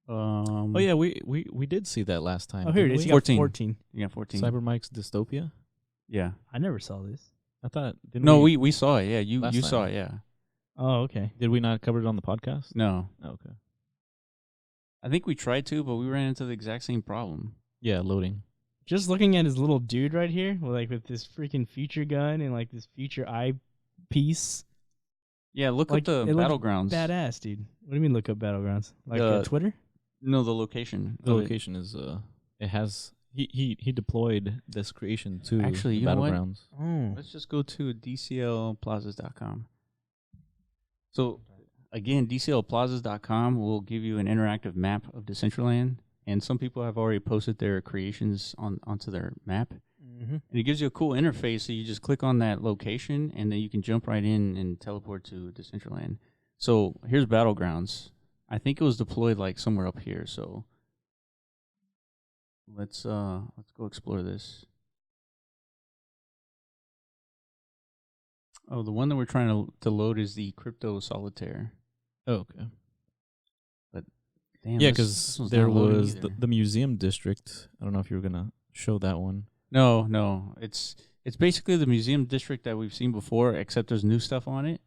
Oh yeah, we did see that last time. Oh, here it didn't is. we? You got 14. 14. You got 14. Cybermike's Dystopia. Yeah. I never saw this. I thought. Didn't No, we saw it. Yeah, you Last saw time. it. Yeah. Oh, okay. did we not cover it on the podcast? No, Oh, okay. I think we tried to, but we ran into the exact same problem. Yeah, loading. Just looking at his little dude right here, with this freaking future gun and like this future eye piece. Yeah, look Like, up the it looks Battlegrounds. Badass, dude. What do you mean look up Battlegrounds? Like The- Twitter? No, the location. The of it. location is it has he deployed this creation to Actually, the you know what? Battlegrounds. Oh. Let's just go to dclplazas.com. So, again, dclplazas.com will give you an interactive map of Decentraland, and some people have already posted their creations onto their map. Mm-hmm. And it gives you a cool interface. So you just click on that location, and then you can jump right in and teleport to Decentraland. So here's Battlegrounds. I think it was deployed like somewhere up here. So let's go explore this. Oh, the one that we're trying to load is the Crypto Solitaire. Oh, okay. But damn, Yeah, this because one's there not loading was either. the museum district. I don't know if you were gonna show that one. No, it's basically the museum district that we've seen before, except there's new stuff on it,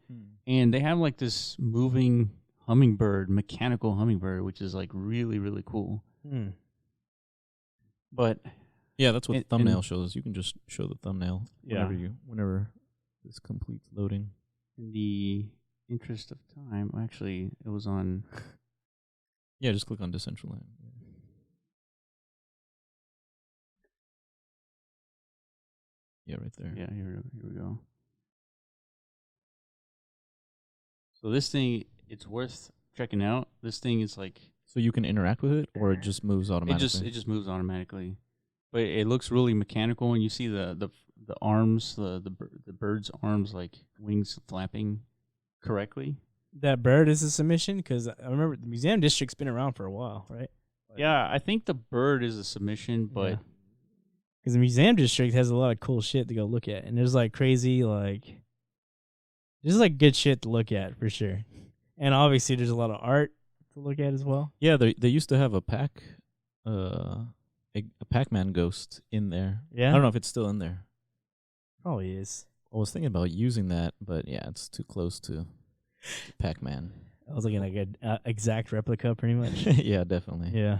and they have like this moving hummingbird, mechanical hummingbird, which is like really really cool. Mm. But Yeah, that's what And- the thumbnail and- shows. You can just show the thumbnail Yeah. whenever this completes loading. in the interest of time, actually, it was on. Yeah, just click on Decentraland. Yeah, right there. Yeah, here we go. So this thing, it's worth checking out. This thing is like So you can interact with it, or it just moves automatically. it just moves automatically, but it looks really mechanical, and you see the arms, the bird's arms, like wings flapping correctly. That bird is a submission because I remember the museum district's been around for a while, right? Yeah, I think the bird is a submission, but because the museum district has a lot of cool shit to go look at, and there's like crazy there's like good shit to look at for sure, and obviously there's a lot of art to look at as well. Yeah, they used to have a Pac-Man ghost in there. Yeah, I don't know if it's still in there. probably is. I was thinking about using that, but yeah, it's too close to Pac-Man. I was looking like an exact replica, pretty much. Yeah, definitely. Yeah.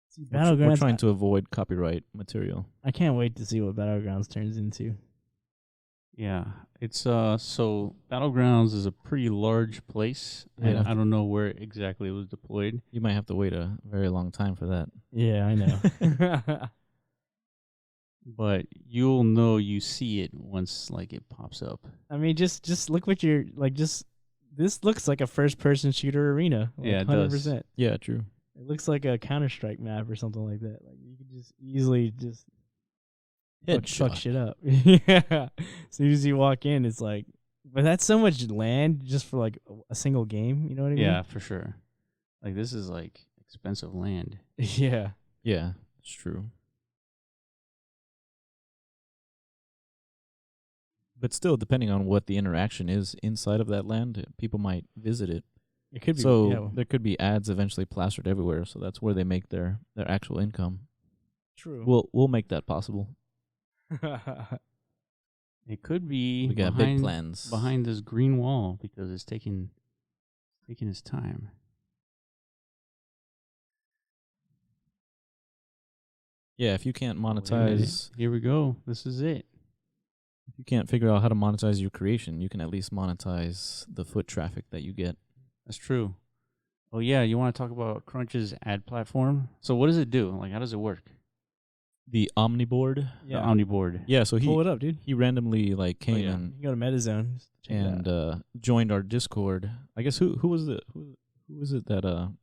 See, We're Battlegrounds. trying to avoid copyright material. I can't wait to see what Battlegrounds turns into. yeah, it's so Battlegrounds is a pretty large place. Yeah. I don't know where exactly it was deployed. You might have to wait a very long time for that. Yeah, I know. But you'll know you see it once like it pops up. I mean, just look what you're like. Just this looks like a first-person shooter arena. Like, Yeah, it does. 100%. Yeah, true. It looks like a Counter-Strike map or something like that. Like you could just easily just fuck shit up. Yeah. As soon as you walk in, it's like, but that's so much land just for like a single game. You know what I mean? Yeah, for sure. Like this is like expensive land. Yeah. Yeah, it's true. But still, depending on what the interaction is inside of that land, people might visit it. It could be. So yeah, there could be ads eventually plastered everywhere. So that's where they make their actual income. true. We'll make that possible. It could be We got big plans behind this green wall because it's taking its time. Yeah, if you can't Wait a minute. monetize, Here we go. This is it. if you can't figure out how to monetize your creation, you can at least monetize the foot traffic that you get. That's true. Oh yeah, you want to talk about Crunch's ad platform? So what does it do? Like how does it work? The Omniboard. The Omniboard. Yeah, so Pull it up, dude. he randomly like came yeah. and You can go to MetaZone. Just check it out. joined our Discord. I guess who was it that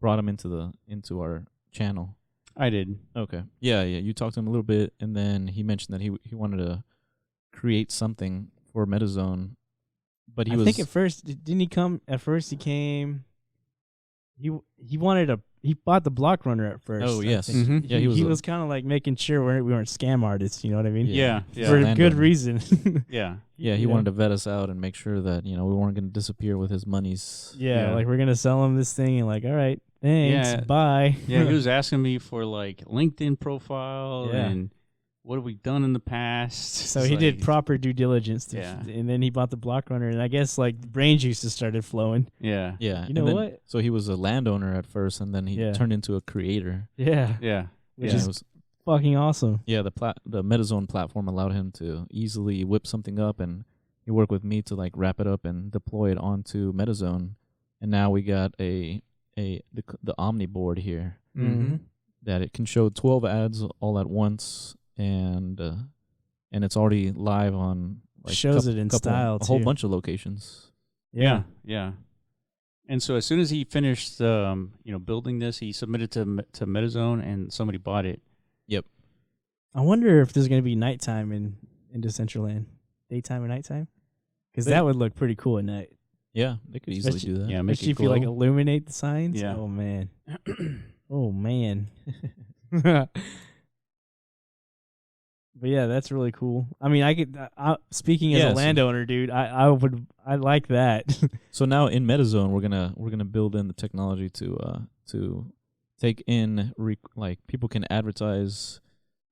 brought him into our channel? I did. Okay. Yeah. You talked to him a little bit, and then he mentioned that he wanted to create something for MetaZone, but I think at first didn't he come? At first he came. He wanted he bought the block runner at first. Oh, I yes. think. Mhm. Yeah, he he was was kind of like making sure we weren't scam artists. You know what I mean? Yeah. For Yeah. a good landowner. reason. Yeah. he you know? wanted to vet us out and make sure that we weren't going to disappear with his monies. Yeah, Yeah. like we're gonna sell him this thing, and like, all right, thanks, Yeah. bye. Yeah, he was asking me for like LinkedIn profile Yeah. and what have we done in the past. So It's he did like- proper due diligence, Yeah. and then he bought the block runner, and I guess like brain juices started flowing. Yeah. Yeah. You and know then- what? So he was a landowner at first, and then he Yeah. turned into a creator. Yeah, Yeah. which Yeah, is it was, fucking awesome. yeah. The MetaZone platform allowed him to easily whip something up, and he worked with me to like wrap it up and deploy it onto MetaZone. And now we got the Omniboard here Mm-hmm. that it can show 12 ads all at once, and it's already live on Shows it in style, a whole too. bunch of locations. Yeah. Yeah. And so as soon as he finished building this, he submitted to MetaZone and somebody bought it. I wonder if there's gonna be nighttime in Decentraland, daytime or nighttime, because that would look pretty cool at night. Yeah, they could easily do that. Yeah, make Especially it if you like glow. illuminate the signs. Yeah. Oh man. Oh man. But yeah, that's really cool. I mean, I could. Speaking as Yeah, a so- landowner, dude, I like that. So now in MetaZone, we're gonna build in the technology to take in like people can advertise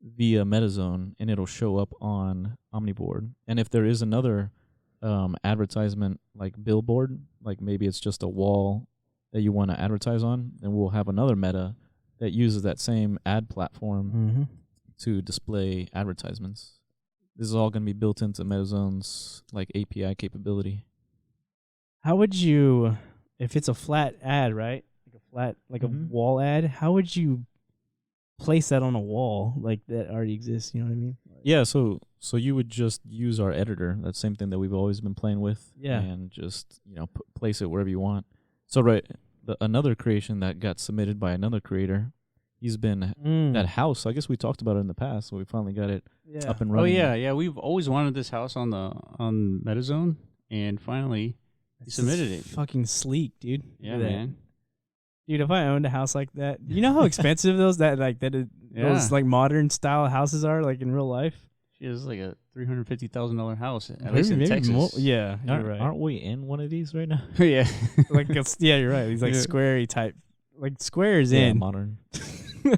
via MetaZone, and it'll show up on Omniboard. And if there is another advertisement like billboard, like maybe it's just a wall that you want to advertise on, then we'll have another Meta that uses that same ad platform Mm-hmm. to display advertisements. This is all going to be built into MetaZone's like API capability. How would you, if it's a flat ad, right? Like a flat, like Mhm. a wall ad. How would you place that on a wall like that already exists? You know what I mean? Yeah, so you would just use our editor, that same thing that we've always been playing with, Yeah. and just place it wherever you want. So another creation that got submitted by another creator, he's been that house. I guess we talked about it in the past, so we finally got it yeah. up and Oh running. yeah. We've always wanted this house on MetaZone, and finally he submitted it. Fucking sleek, dude. Look Yeah, at that. man. Dude, if I owned a house like that, you know how expensive those those like modern style houses are, like in real life. She has like a $350,000 house, at least in Texas. Yeah, you're right. Aren't we in one of these right now? Yeah. Yeah, you're right. These like Yeah. squarey type, like squares Yeah, in. modern.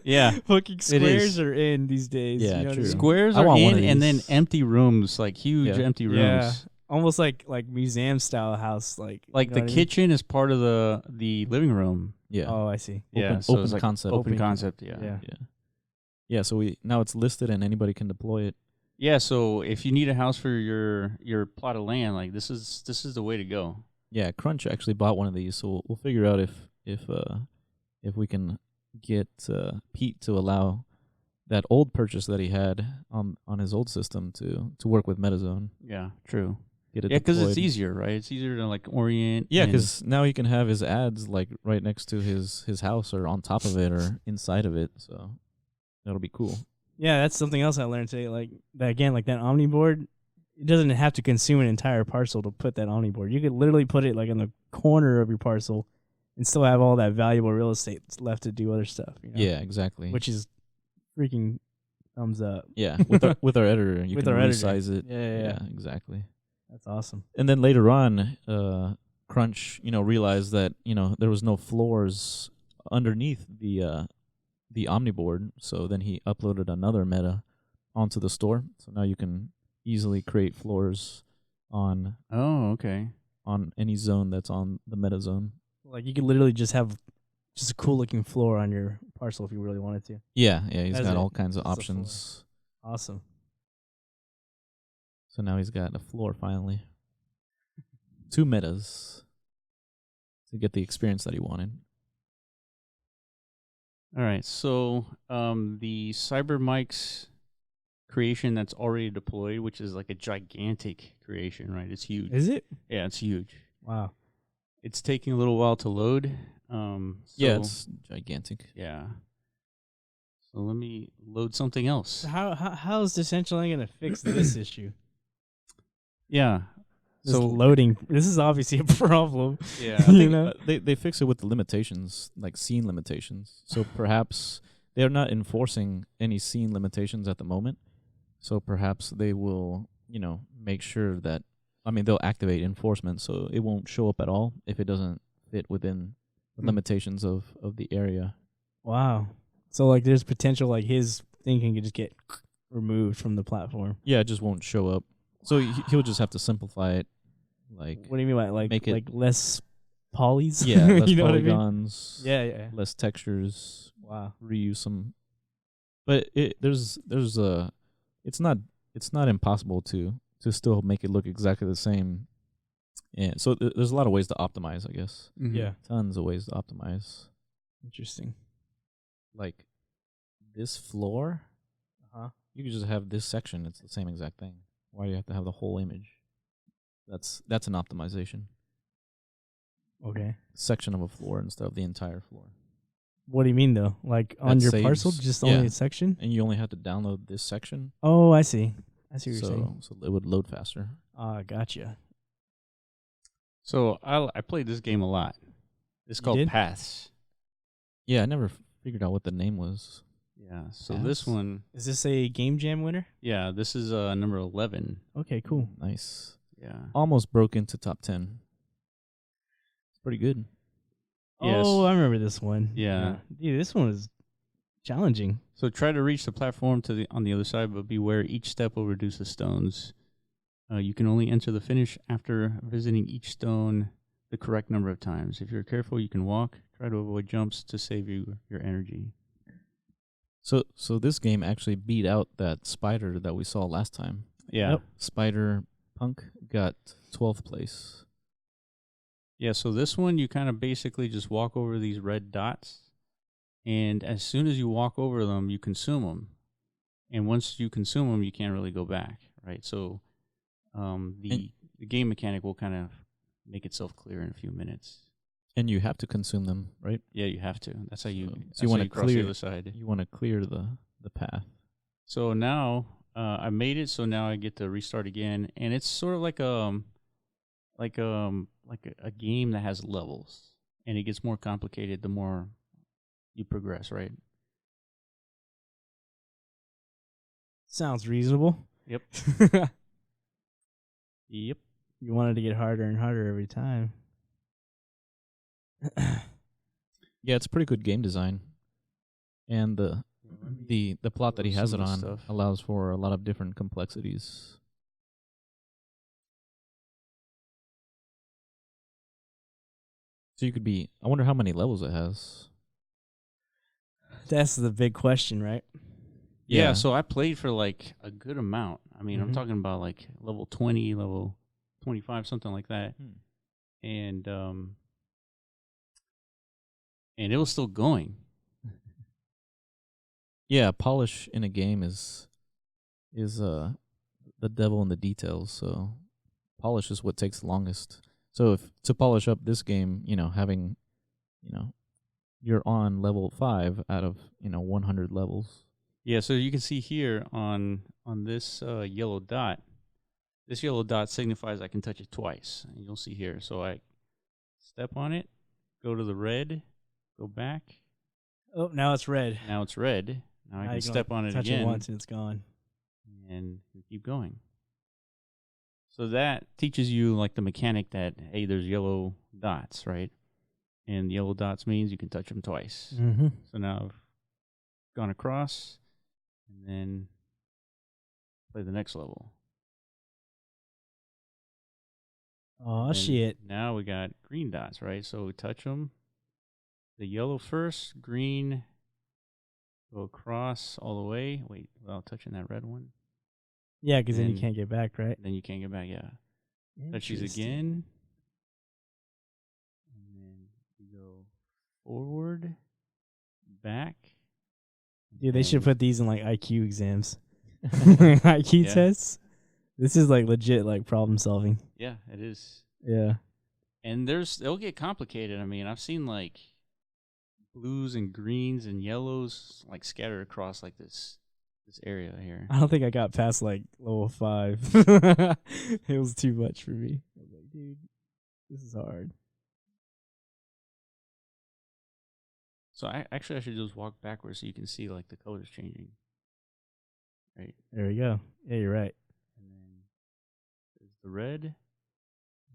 Yeah. Fucking It squares is. are in these days. Yeah, you know what I true. mean? Squares I are want one in, of and then these. empty rooms, like huge Yeah. empty rooms. Yeah. Almost like museum style house, like Like you know the what I mean? kitchen is part of the living room. Yeah. Oh, I see. Yeah, so open it's like concept. Open concept. Yeah. Yeah. Yeah, so now it's listed and anybody can deploy it. Yeah. So if you need a house for your plot of land, like this is the way to go. Yeah, Crunch actually bought one of these, so we'll figure out if we can get Pete to allow that old purchase that he had on his old system to work with MetaZone. Yeah. True. Get it Yeah, because it's deployed. easier, right? It's easier to like orient. Yeah, and- because now he can have his ads like right next to his house or on top of it or inside of it. So that'll be cool. Yeah, that's something else I learned today. Like that again, like that Omniboard, it doesn't have to consume an entire parcel to put that Omniboard. You could literally put it like in the corner of your parcel and still have all that valuable real estate left to do other stuff. You know? Yeah, exactly. Which is freaking thumbs up. yeah, with our editor, you With can our editor. resize it. Yeah. Exactly. That's awesome. And then later on, Crunch, realized that there was no floors underneath the Omniboard. So then he uploaded another meta onto the store. So now you can easily create floors on Oh, okay. any zone that's on the meta zone. Like you could literally just have just a cool looking floor on your parcel if you really wanted to. Yeah, he's As got a- all kinds of as a floor. options. Awesome. So now he's got a floor finally. 2 metas to get the experience that he wanted. All right. So the Cybermike's creation that's already deployed, which is like a gigantic creation, right? It's huge. Is it? Yeah, it's huge. Wow. It's taking a little while to load. Yeah, So- it's gigantic. yeah. So let me load something else. So how is Decentraland gonna fix this issue? Yeah. This So loading. This is obviously a problem. yeah. I think know? they fix it with the limitations, like scene limitations. So perhaps they're not enforcing any scene limitations at the moment. So perhaps they will, make sure that, they'll activate enforcement so it won't show up at all if it doesn't fit within the limitations of the area. Wow. So like, there's potential like his thing can just get removed from the platform. Yeah, it just won't show up. So he'll just have to simplify it. Like, What do you mean by like Make it- like less polys? yeah, less you know what I mean? polygons, Yeah. less textures, Wow. reuse some. But there's it's not impossible to still make it look exactly the same. Yeah, so there's a lot of ways to optimize, I guess. Mhm. Yeah. Tons of ways to optimize. Interesting. Like this floor, you could just have this section. It's the same exact thing. Why do you have to have the whole image? That's an optimization. Okay. Section of a floor instead of the entire floor. What do you mean though? Like on That your saves- parcel, just yeah. only a section? And you only have to download this section, Oh, I see. I see what you're saying. so it would load faster. Ah, gotcha. So I played this game a lot. It's You called did? Paths. Yeah, I never figured out what the name was. Yeah. So this Paths? one, Is this a game jam winner? yeah, this is number 11. Okay, cool. Nice. Yeah. Almost broke into top 10. It's pretty good. Yes. Oh, I remember this one. Yeah. Dude, this one was challenging. So try to reach the platform on the other side, but beware each step will reduce the stones. You can only enter the finish after visiting each stone the correct number of times. If you're careful, you can walk. Try to avoid jumps to save your energy. So this game actually beat out that spider that we saw last time. Yeah. Yep. Spider Punk got 12th place. Yeah, so this one you kind of basically just walk over these red dots, and as soon as you walk over them, you consume them. And once you consume them, you can't really go back, right? So the game mechanic will kind of make itself clear in a few minutes. And you have to consume them, right? Yeah, you have to. That's how you. So That's you how wanna you cross clear- the other side. You want to clear the path. So now I made it. So now I get to restart again, and it's sort of like a game that has levels, and it gets more complicated the more you progress, right? Sounds reasonable. Yep. Yep. You wanted to get harder and harder every time. Yeah, it's pretty good game design. And the plot that he has it Some of the on stuff. allows for a lot of different complexities. So you could be, I wonder how many levels it has. That's the big question, right? Yeah. So I played for like a good amount. I mean, I'm Mhm. talking about like level 20, level 25, something like that, and it was still going. Yeah, polish in a game is the devil in the details. So polish is what takes the longest. So if to polish up this game, having, you're on level 5 out of 100 levels. Yeah, so you can see here on this yellow dot. This yellow dot signifies I can touch it twice, and you'll see here. So I step on it, go to the red, go back. Oh, now it's red. Now it's red. Now I Now can you step on it touch again it once and it's gone. and we keep going. So that teaches you like the mechanic that hey, there's yellow dots, right? And yellow dots means you can touch them twice. Mm-hmm. So now I've gone across, and then play the next level. Oh, And shit. Now we got green dots, right? So we touch them. The yellow first, green, go across all the way. Wait, without touching that red one. Yeah, because then you And- can't get back, right? Then you can't get back, yeah. Touch these Interesting. again. And then you go forward, back. Dude, they should and- put these in like IQ exams. IQ Yeah. tests. This is like legit like problem solving. Yeah, it is. Yeah. And they'll get complicated. I mean, I've seen like blues and greens and yellows like scattered across like this area here. I don't think I got past like level 5. It was too much for me. I was like, dude, this is hard. So I should just walk backwards so you can see like the colors changing. Right. There we go. Yeah, you're right. And then there's the red. And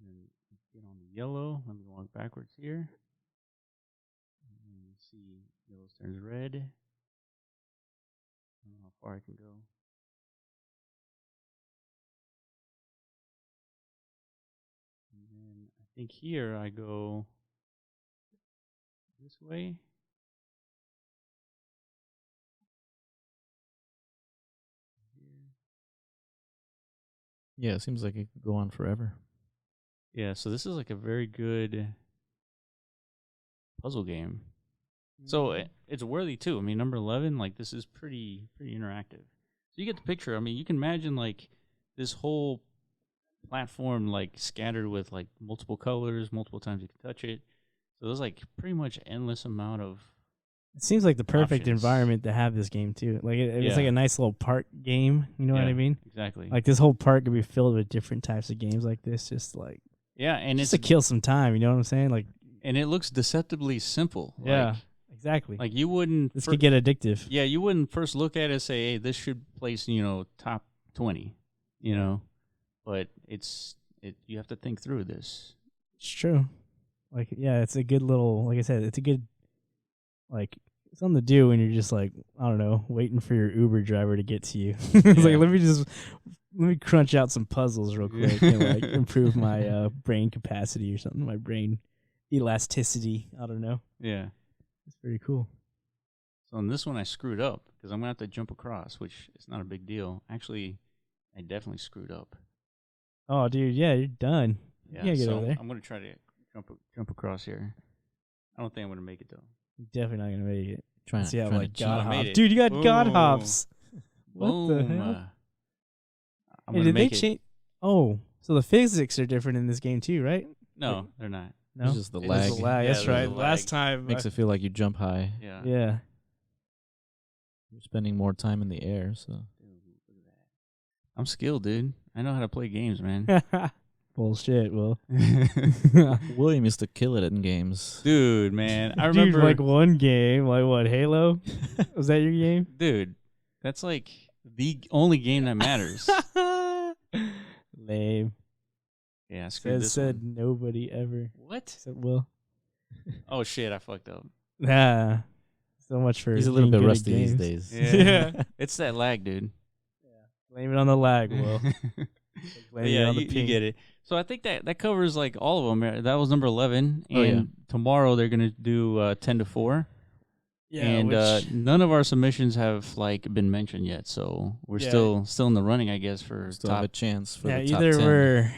then get on the yellow. Let me walk backwards here. And then you see yellow turns red. I don't know how far I can go. And then I think here I go this way. Here. Yeah, it seems like it could go on forever. Yeah, so this is like a very good puzzle game. So it's worthy too. I mean, number 11, like this is pretty interactive. So you get the picture. I mean, you can imagine like this whole platform like scattered with like multiple colors, multiple times you can touch it. So there's like pretty much endless amount of It seems like the perfect options. environment to have this game too. Like it's Yeah. like a nice little park game. You know what I mean? Exactly. Like this whole park could be filled with different types of games like this, just like yeah, and just it's to kill some time. You know what I'm saying? Like and it looks deceptively simple. yeah, exactly. Like you wouldn't. This could get addictive. Yeah, you wouldn't first look at it and say, "Hey, this should place top 20." But you have to think through this. It's true. Like yeah, it's a good little. Like I said, it's a good like. Something to do when you're just like, I don't know, waiting for your Uber driver to get to you. It's like, let me crunch out some puzzles real quick and like improve my brain capacity or something, my brain elasticity. I don't know. Yeah. It's pretty cool. So on this one, I screwed up because I'm going to have to jump across, which is not a big deal. Actually, I definitely screwed up. Oh, dude, yeah, you're done. Yeah, You can't get so over there. I'm going to try to jump across here. I don't think I'm going to make it, though. You're definitely not going to make it. Trying See how to like cheat. God I made hops. it. Dude, you got God Boom. hops. What the Boom. hell? I'm Hey, going to did they make it. change? Oh, so the physics are different in this game too, right? No, they're not. No, It's just the It is lag. There's a lag. Yeah, That's there's right. a lag. Last time, Makes it feel like you jump high. Yeah. yeah. You're spending more time in the air, so I'm skilled, dude. I know how to play games, man. Bullshit. Well, William used to kill it in games. Dude, man. I dude, remember. like one game, like what? Halo? Was that your game? Dude, that's like the only game that matters. Lame. Yeah, I screwed this Said one. nobody ever. What? Said Will. Oh, shit, I fucked up. Ah, so much for He's a little being bit good at rusty these games. days. Yeah. It's that lag, dude. Blame it on the lag, Will. Blame But it yeah, on the you ping. get it. So I think that covers like all of them. That was number 11. And Oh, yeah. tomorrow they're going to do 10 to 4. Yeah, and which, none of our submissions have like been mentioned yet. So we're Yeah. still in the running, I guess, for Still have a top. chance for yeah, the top either 10. we're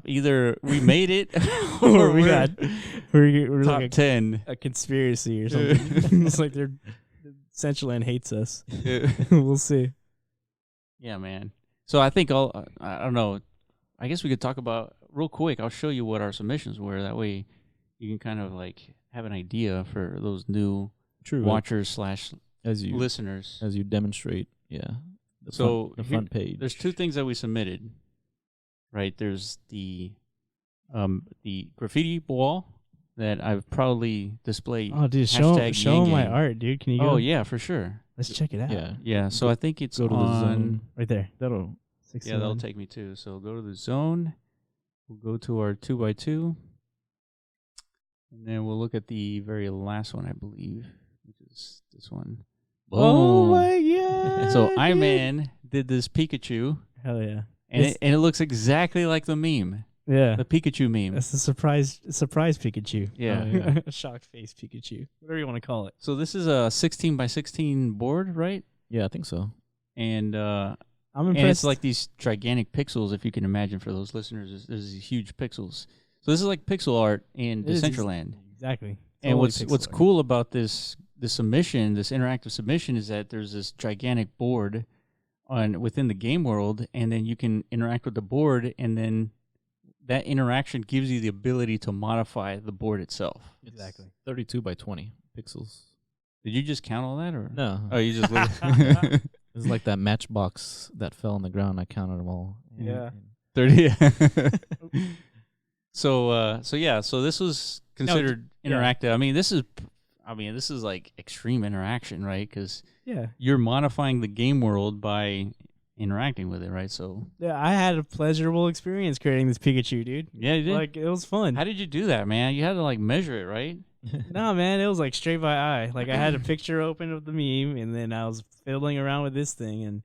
Either we made it or or we we're got we're top like 10. a conspiracy or something. It's like Centraland hates us. We'll see. Yeah, man. So I think I don't know. I guess we could talk about real quick. I'll show you what our submissions were. That way you can kind of like have an idea for those new True. watchers / as you listeners. as you demonstrate, yeah. So the here- front page. There's two things that we submitted. Right? There's the graffiti wall that I've proudly displayed. Oh, dude, Hashtag show Yang my Gang. art, dude. Can you go? Oh yeah, for sure. Let's check it out. Yeah. Yeah. So I think it's Go to the on. zone. Right there. That'll 6 Yeah, that'll take me too. So go to the zone. We'll go to our 2x2. And then we'll look at the very last one, I believe, which is this one. Oh Boom. my god. So dude. Iman did this Pikachu, Hell yeah. and It's- it looks exactly like the meme, Yeah. the Pikachu meme. That's the surprise Pikachu. Yeah. Oh, yeah. Shocked face Pikachu. Whatever you want to call it. So this is a 16 by 16 board, right? Yeah, I think so. And I'm and impressed. it's like these gigantic pixels, if you can imagine, for those listeners. There's these huge pixels. So this is like pixel art in It is Decentraland. Exactly. And Totally what's pixel art. cool about this submission, this interactive submission, is that there's this gigantic board within the game world, and then you can interact with the board, and then that interaction gives you the ability to modify the board itself. Exactly. 32 by 20 pixels. Did you just count all that, or No. Oh, you just looked. It's like that matchbox that fell on the ground. I counted them all. Yeah. 30. So this was considered yeah. interactive. I mean, this is like extreme interaction, right? Because Yeah. you're modifying the game world by interacting with it, right? So Yeah, I had a pleasurable experience creating this Pikachu, dude. yeah, you did. Like it was fun. How did you do that, man? You had to like measure it, right? No, man, it was like straight by eye. Like I had a picture open of the meme, and then I was fiddling around with this thing, and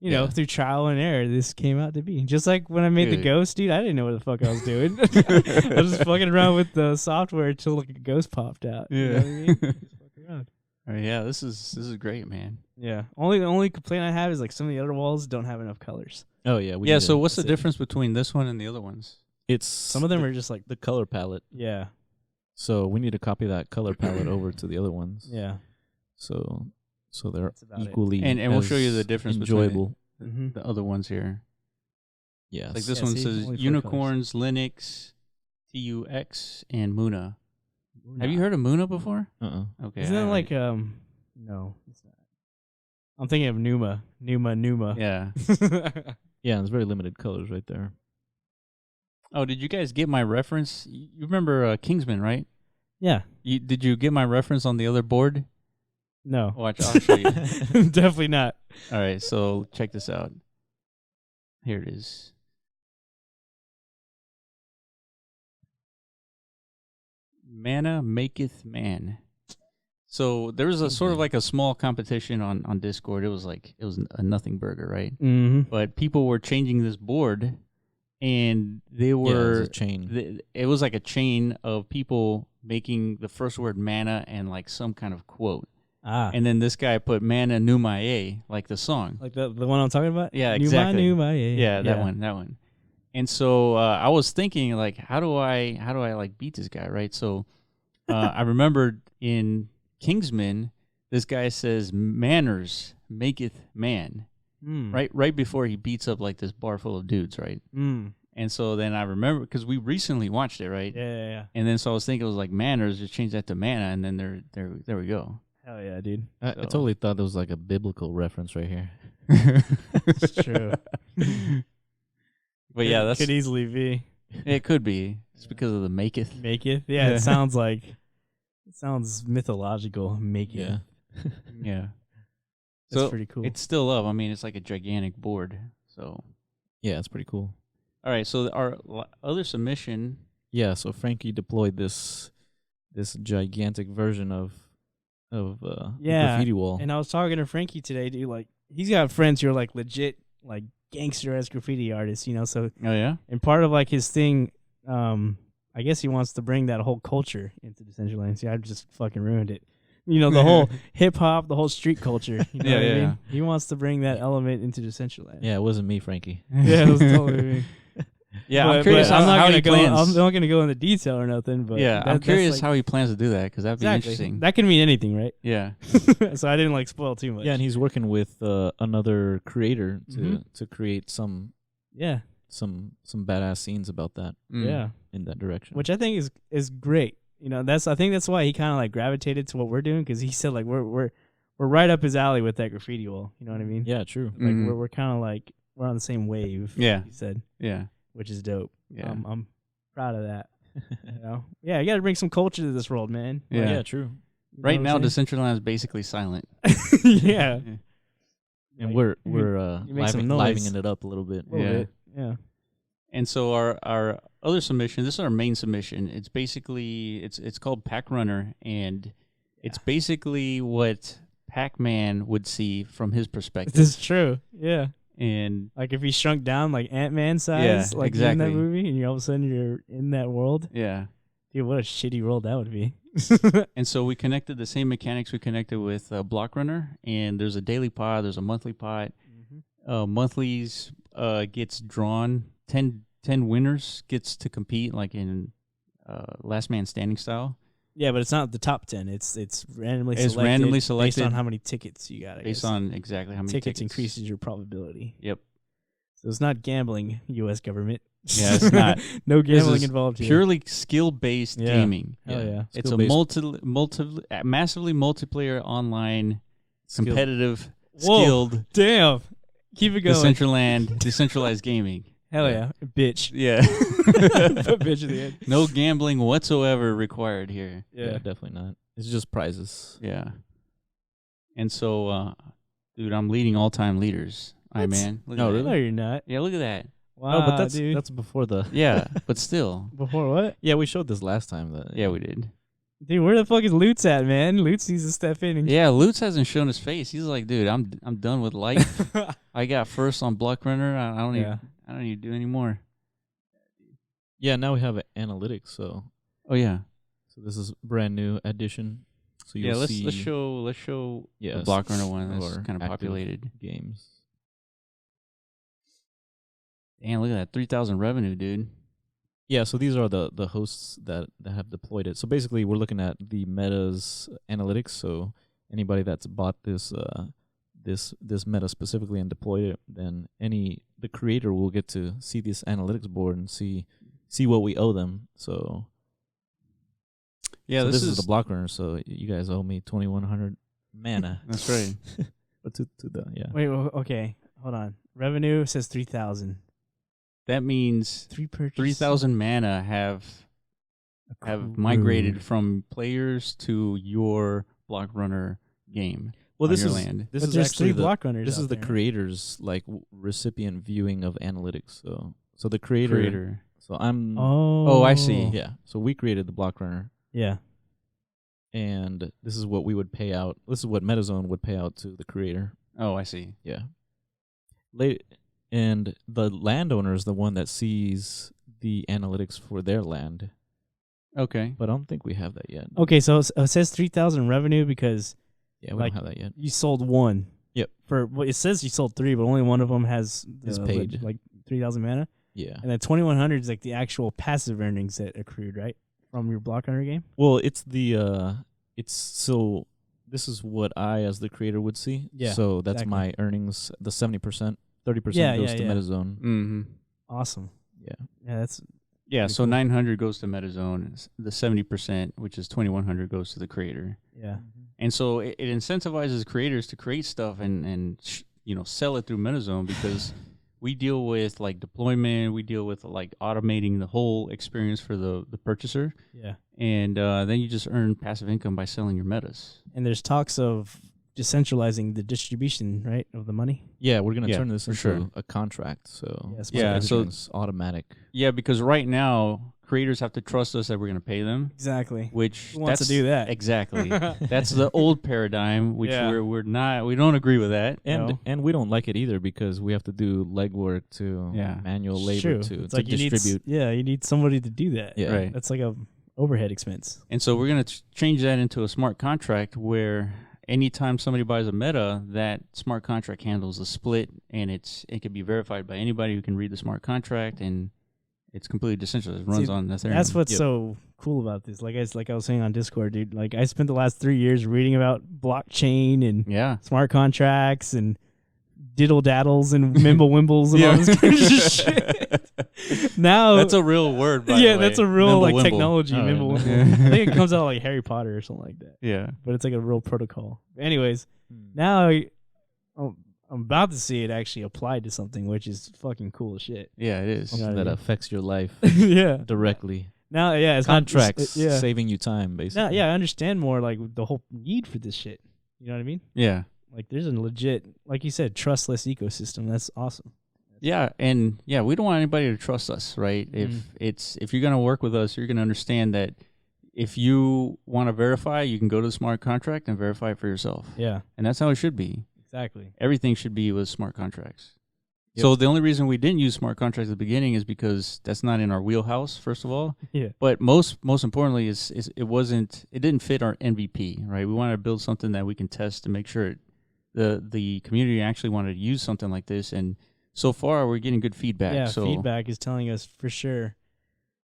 you know, Yeah. through trial and error, this came out to be. Just like when I made the Dude. ghost, dude, I didn't know what the fuck I was doing. I was just fucking around with the software until like a ghost popped out. You know what I mean? Just fuck around. Oh, yeah, this is great, man. Yeah. Only complaint I have is like some of the other walls don't have enough colors. Oh, yeah. We Yeah. need So to- what's the that's it. difference between this one and the other ones? It's Some of them are just like, the color palette. yeah, So we need to copy that color palette over to the other ones. yeah. So they're That's about it. equally And we'll show you as the difference between enjoyable. Mhm. the other ones here. Yes. Like this Yeah, one see, says only 4 Unicorns, Linux, TUX, and Muna. Have you heard of Muna before? Okay. Isn't that like no, it's not. I'm thinking of Numa. Yeah. Yeah, there's very limited colors right there. Oh, did you guys get my reference? You remember Kingsman, right? Yeah. Did you get my reference on the other board? No. Watch, I'll show you. Definitely not. All right, so check this out. Here it is. Mana maketh man. So there was a sort of like a small competition on Discord. It was a nothing burger, right? Mm-hmm. But people were changing this board, and they were it was a chain. It was like a chain of people making the first word mana and like some kind of quote. And then this guy put Mana Numaye, like the song. Like the one I'm talking about? Yeah, exactly. Numaye. Yeah, that one. And so I was thinking, like, how do I like beat this guy, right? So I remembered in Kingsman, this guy says, "Manners maketh man," right before he beats up like this bar full of dudes, right? And so then I remember, because we recently watched it, right? Yeah. And then so I was thinking, it was like manners, just change that to mana, and then there we go. Hell yeah, dude. I totally thought there was like a biblical reference right here. It's true. But yeah, that could easily be. It could be. It's because of the maketh. Maketh? Yeah, it sounds like, it sounds mythological. Maketh. Yeah. Yeah. That's So pretty cool. it's still up. I mean, it's like a gigantic board. So Yeah, it's pretty cool. all right. So our other submission. Yeah, so Frankie deployed this gigantic version of the graffiti wall. And I was talking to Frankie today, dude. Like, he's got friends who are like legit, like gangster-ass graffiti artists, you know. So, Oh yeah. and part of like his thing, I guess he wants to bring that whole culture into Decentraland. See, I just fucking ruined it. You know, the whole hip hop, the whole street culture. You know Yeah, what I yeah, mean? yeah. He wants to bring that element into Decentraland. Yeah, it wasn't me, Frankie. Yeah, it was totally me. Yeah, But- I'm curious but I'm not how gonna he go. plans. I'm not going to go into detail or nothing. But Yeah, I'm that's curious like, how he plans to do that, because that'd be exactly. interesting. That can mean anything, right? Yeah. So I didn't like spoil too much. Yeah, and he's working with another creator Mhm. to create some badass scenes about that Yeah. in that direction. Which I think is great. You know, I think that's why he kind of like gravitated to what we're doing, because he said like we're right up his alley with that graffiti wall. You know what I mean? Yeah, true. Like Mhm. we're kind of like we're on the same wave. Yeah. He said, Yeah. which is dope. Yeah. I'm proud of that. You know? Yeah, you got to bring some culture to this world, man. Yeah. Yeah, true. You know Right what now, I'm Decentraland is basically silent. saying? Yeah. And Like, we're you make some noise. livening it up a little bit. A little Yeah. bit. Yeah. And so our other submission, this is our main submission. It's basically it's called Pac Runner, and it's basically what Pac-Man would see from his perspective. This is true. Yeah. And Like if he shrunk down like Ant-Man size, Yeah, like in exactly. that movie, and all of a sudden you're in that world. yeah. Dude, what a shitty world that would be. And so we connected the same mechanics we connected with Block Runner, and there's a daily pot, there's a monthly pot. Monthlies gets drawn. 10 winners gets to compete like in last man standing style. Yeah, but it's not the top 10. It's randomly It's selected. randomly based selected. on how many tickets you got. I Based guess. on exactly how many tickets increases your probability. Yep. So it's not gambling, U.S. government. Yeah, it's not. No This gambling is involved here. Purely skill-based Yeah. gaming. Hell yeah. It's a Skill-based. massively multiplayer online competitive Whoa. skilled Damn. Keep it going. Decentraland decentralized gaming. Hell yeah. Bitch. Yeah. Put bitch at the end. No gambling whatsoever required here. Yeah, definitely not. It's just prizes. Yeah. And so dude, I'm leading all-time leaders. Aye, man. Look No, at that. really? No, you're not. Yeah, look at that. Wow, but that's dude. that's before the. Yeah, but still. Before what? Yeah, we showed this last time. That Yeah, we did. Dude, where the fuck is Lutz at, man? Lutz needs to step in and Yeah, Lutz hasn't shown his face. He's like, dude, I'm done with life. I got first on Block Runner. I don't Yeah. need to do any more. Yeah, now we have analytics. So Oh yeah. this is brand new addition. So you'll Yeah, see let's show yeah, the Block Runner one some that's our kind of active populated. games. Damn, look at that. 3,000 revenue, dude. Yeah, so these are the hosts that have deployed it. So basically, we're looking at the Meta's analytics. So anybody that's bought this this meta specifically and deployed it, then the creator will get to see this analytics board and see what we owe them. So Yeah, so this is the block runner. So you guys owe me 2,100 mana. That's right. But to the Wait, okay, hold on. Revenue says 3,000. That means 3,000 mana have migrated from players to your block runner game. Well, this is land. This But is there's actually 3 block runners. This is out the there. creator's like recipient viewing of analytics. So the creator. So I'm. Oh, I see. Yeah. So we created the block runner, Yeah. and this is what we would pay out. This is what MetaZone would pay out to the creator. Oh, I see. Yeah. And the landowner is the one that sees the analytics for their land. Okay. But I don't think we have that yet. Okay, so it says 3,000 revenue because Yeah, we like, don't have that yet. you sold 1. Yep. Well, it says you sold 3, but only one of them has Is paid. like 3,000 mana, Yeah. and then 2,100 is like the actual passive earnings that accrued, right, from your block runner game. Well, it's so this is what I as the creator would see. Yeah, So that's exactly. my earnings. The 70%, 30% Yeah, goes yeah, to yeah. MetaZone. Mm-hmm. Awesome. Yeah. Yeah, that's Yeah, Pretty so cool. 900 goes to MetaZone. The 70%, which is 2,100, goes to the creator. yeah. And so it incentivizes creators to create stuff and sell it through MetaZone because we deal with like deployment, we deal with like automating the whole experience for the purchaser, Yeah. and then you just earn passive income by selling your metas. And there's talks of decentralizing the distribution, right, of the money. Yeah, we're gonna Yeah, turn this for into sure. a contract. So Yes, Yeah, so- everything's automatic. Yeah, because right now creators have to trust us that we're going to pay them, Exactly. which Who wants to that's- do that? Exactly. That's the old paradigm, which Yeah. we don't agree with that. No. And we don't like it either because we have to do legwork to Yeah. manual labor True. to It's like you distribute. you need somebody to do that. Yeah. Right. That's like a overhead expense. And so we're going to change that into a smart contract where anytime somebody buys a meta, that smart contract handles the split, and it can be verified by anybody who can read the smart contract, and it's completely decentralized. It runs See, on Ethereum. That's what's Yep. so cool about this. Like I was saying on Discord, dude. Like I spent the last 3 years reading about blockchain and Yeah. smart contracts and diddle daddles and mimble wimbles and all this kind of shit. Now That's a real word, by the way. that's a real like Mimblewimble. technology. Oh, Mimble yeah. wimble. I think it comes out like Harry Potter or something like that. Yeah. But it's like a real protocol. Anyways, now I'm about to see it actually applied to something, which is fucking cool as shit. Yeah, it is. Yeah. that affects your life Yeah. directly. Now, yeah, it's Contracts not, yeah. saving you time, basically. Now, yeah, I understand more like the whole need for this shit. You know what I mean? Yeah. Like, there's a legit, like you said, trustless ecosystem. That's awesome. Yeah, and yeah, we don't want anybody to trust us, right? If you're gonna work with us, you're gonna understand that if you want to verify, you can go to the smart contract and verify it for yourself. Yeah, And that's how it should be. exactly. Everything should be with smart contracts. Yep. So the only reason we didn't use smart contracts at the beginning is because that's not in our wheelhouse, first of all. Yeah. But most importantly is it didn't fit our MVP, right? We wanted to build something that we can test to make sure the community actually wanted to use something like this, and so far we're getting good feedback. Yeah, so feedback is telling us for sure,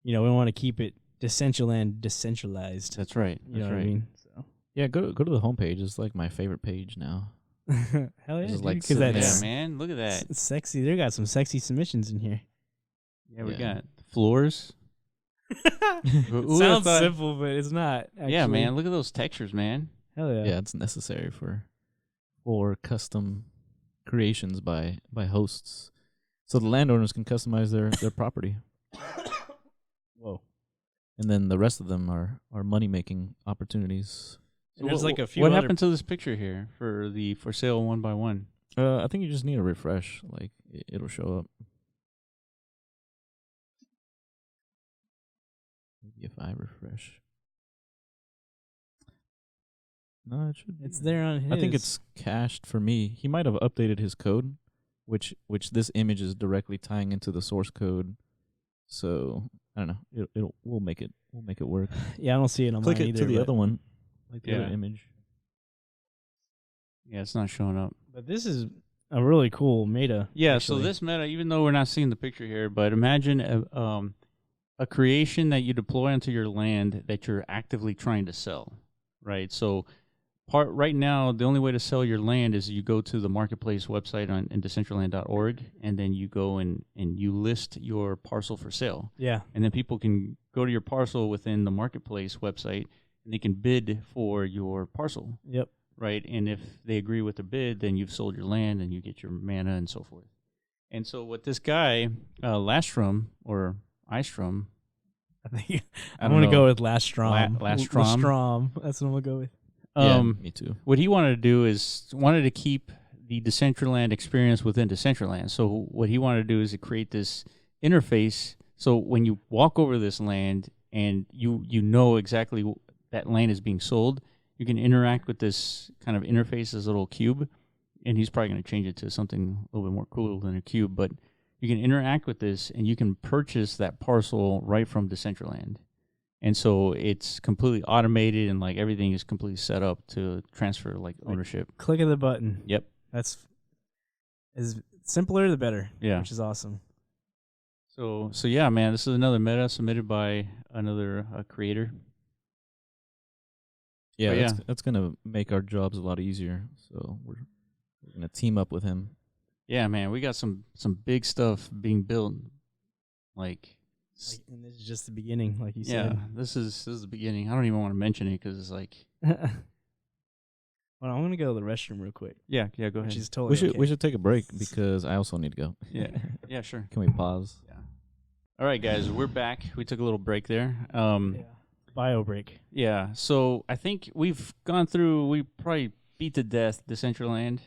we want to keep it decentralized. that's right. You know That's what I right. mean? So. Yeah, go to the homepage. It's like my favorite page now. Hell yeah, Just dude, like 'cause sitting Yeah, that's man, look at that. sexy. They got some sexy submissions in here. Yeah, we Yeah. got floors. Who would've Sounds thought- simple, but it's not. Actually. Yeah, man, look at those textures, man. Hell yeah. Yeah, it's necessary for custom creations by hosts, so the landowners can customize their property. Whoa. And then the rest of them are money making opportunities. And there's like a few What other- happened to this picture here for the for sale 1 by 1? I think you just need a refresh. Like it'll show up. Maybe if I refresh. No, it should. It's there on his. I think it's cached for me. He might have updated his code, which this image is directly tying into the source code. So I don't know. We'll make it work. Yeah, I don't see it on Click mine it either. to the but, other one, like the Yeah. other image. Yeah, it's not showing up. but this is a really cool meta. Yeah, actually. so this meta, even though we're not seeing the picture here, but imagine a creation that you deploy onto your land that you're actively trying to sell, right? So right now, the only way to sell your land is you go to the marketplace website on decentraland.org, and then you go and you list your parcel for sale. Yeah. And then people can go to your parcel within the marketplace website, and they can bid for your parcel. Yep. Right. And if they agree with the bid, then you've sold your land and you get your mana and so forth. And so what this guy, Lastraum or Istrom, I think I'm going to go with Lastraum. Lastraum. That's what I'm going to go with. Yeah, me too. What he wanted to do is wanted to keep the Decentraland experience within Decentraland. So what he wanted to do is to create this interface. So when you walk over this land and you know exactly that land is being sold, you can interact with this kind of interface, this little cube. And he's probably going to change it to something a little bit more cool than a cube. But you can interact with this and you can purchase that parcel right from Decentraland. And so it's completely automated and like everything is completely set up to transfer like ownership. Click of the button. Yep. That's as simpler the better. Yeah. Which is awesome. So yeah, man, this is another meta submitted by another creator. Yeah, that's gonna make our jobs a lot easier. So we're gonna team up with him. Yeah, man, we got some big stuff being built. And this is just the beginning, like you yeah, said. this is the beginning. I don't even want to mention it because it's like. Well, I'm gonna go to the restroom real quick. Yeah, go ahead. Which is totally We should take a break because I also need to go. Yeah, sure. Can we pause? Yeah. All right, guys, we're back. We took a little break there. Bio break. Yeah, so I think we've gone through. We probably beat to death Decentraland.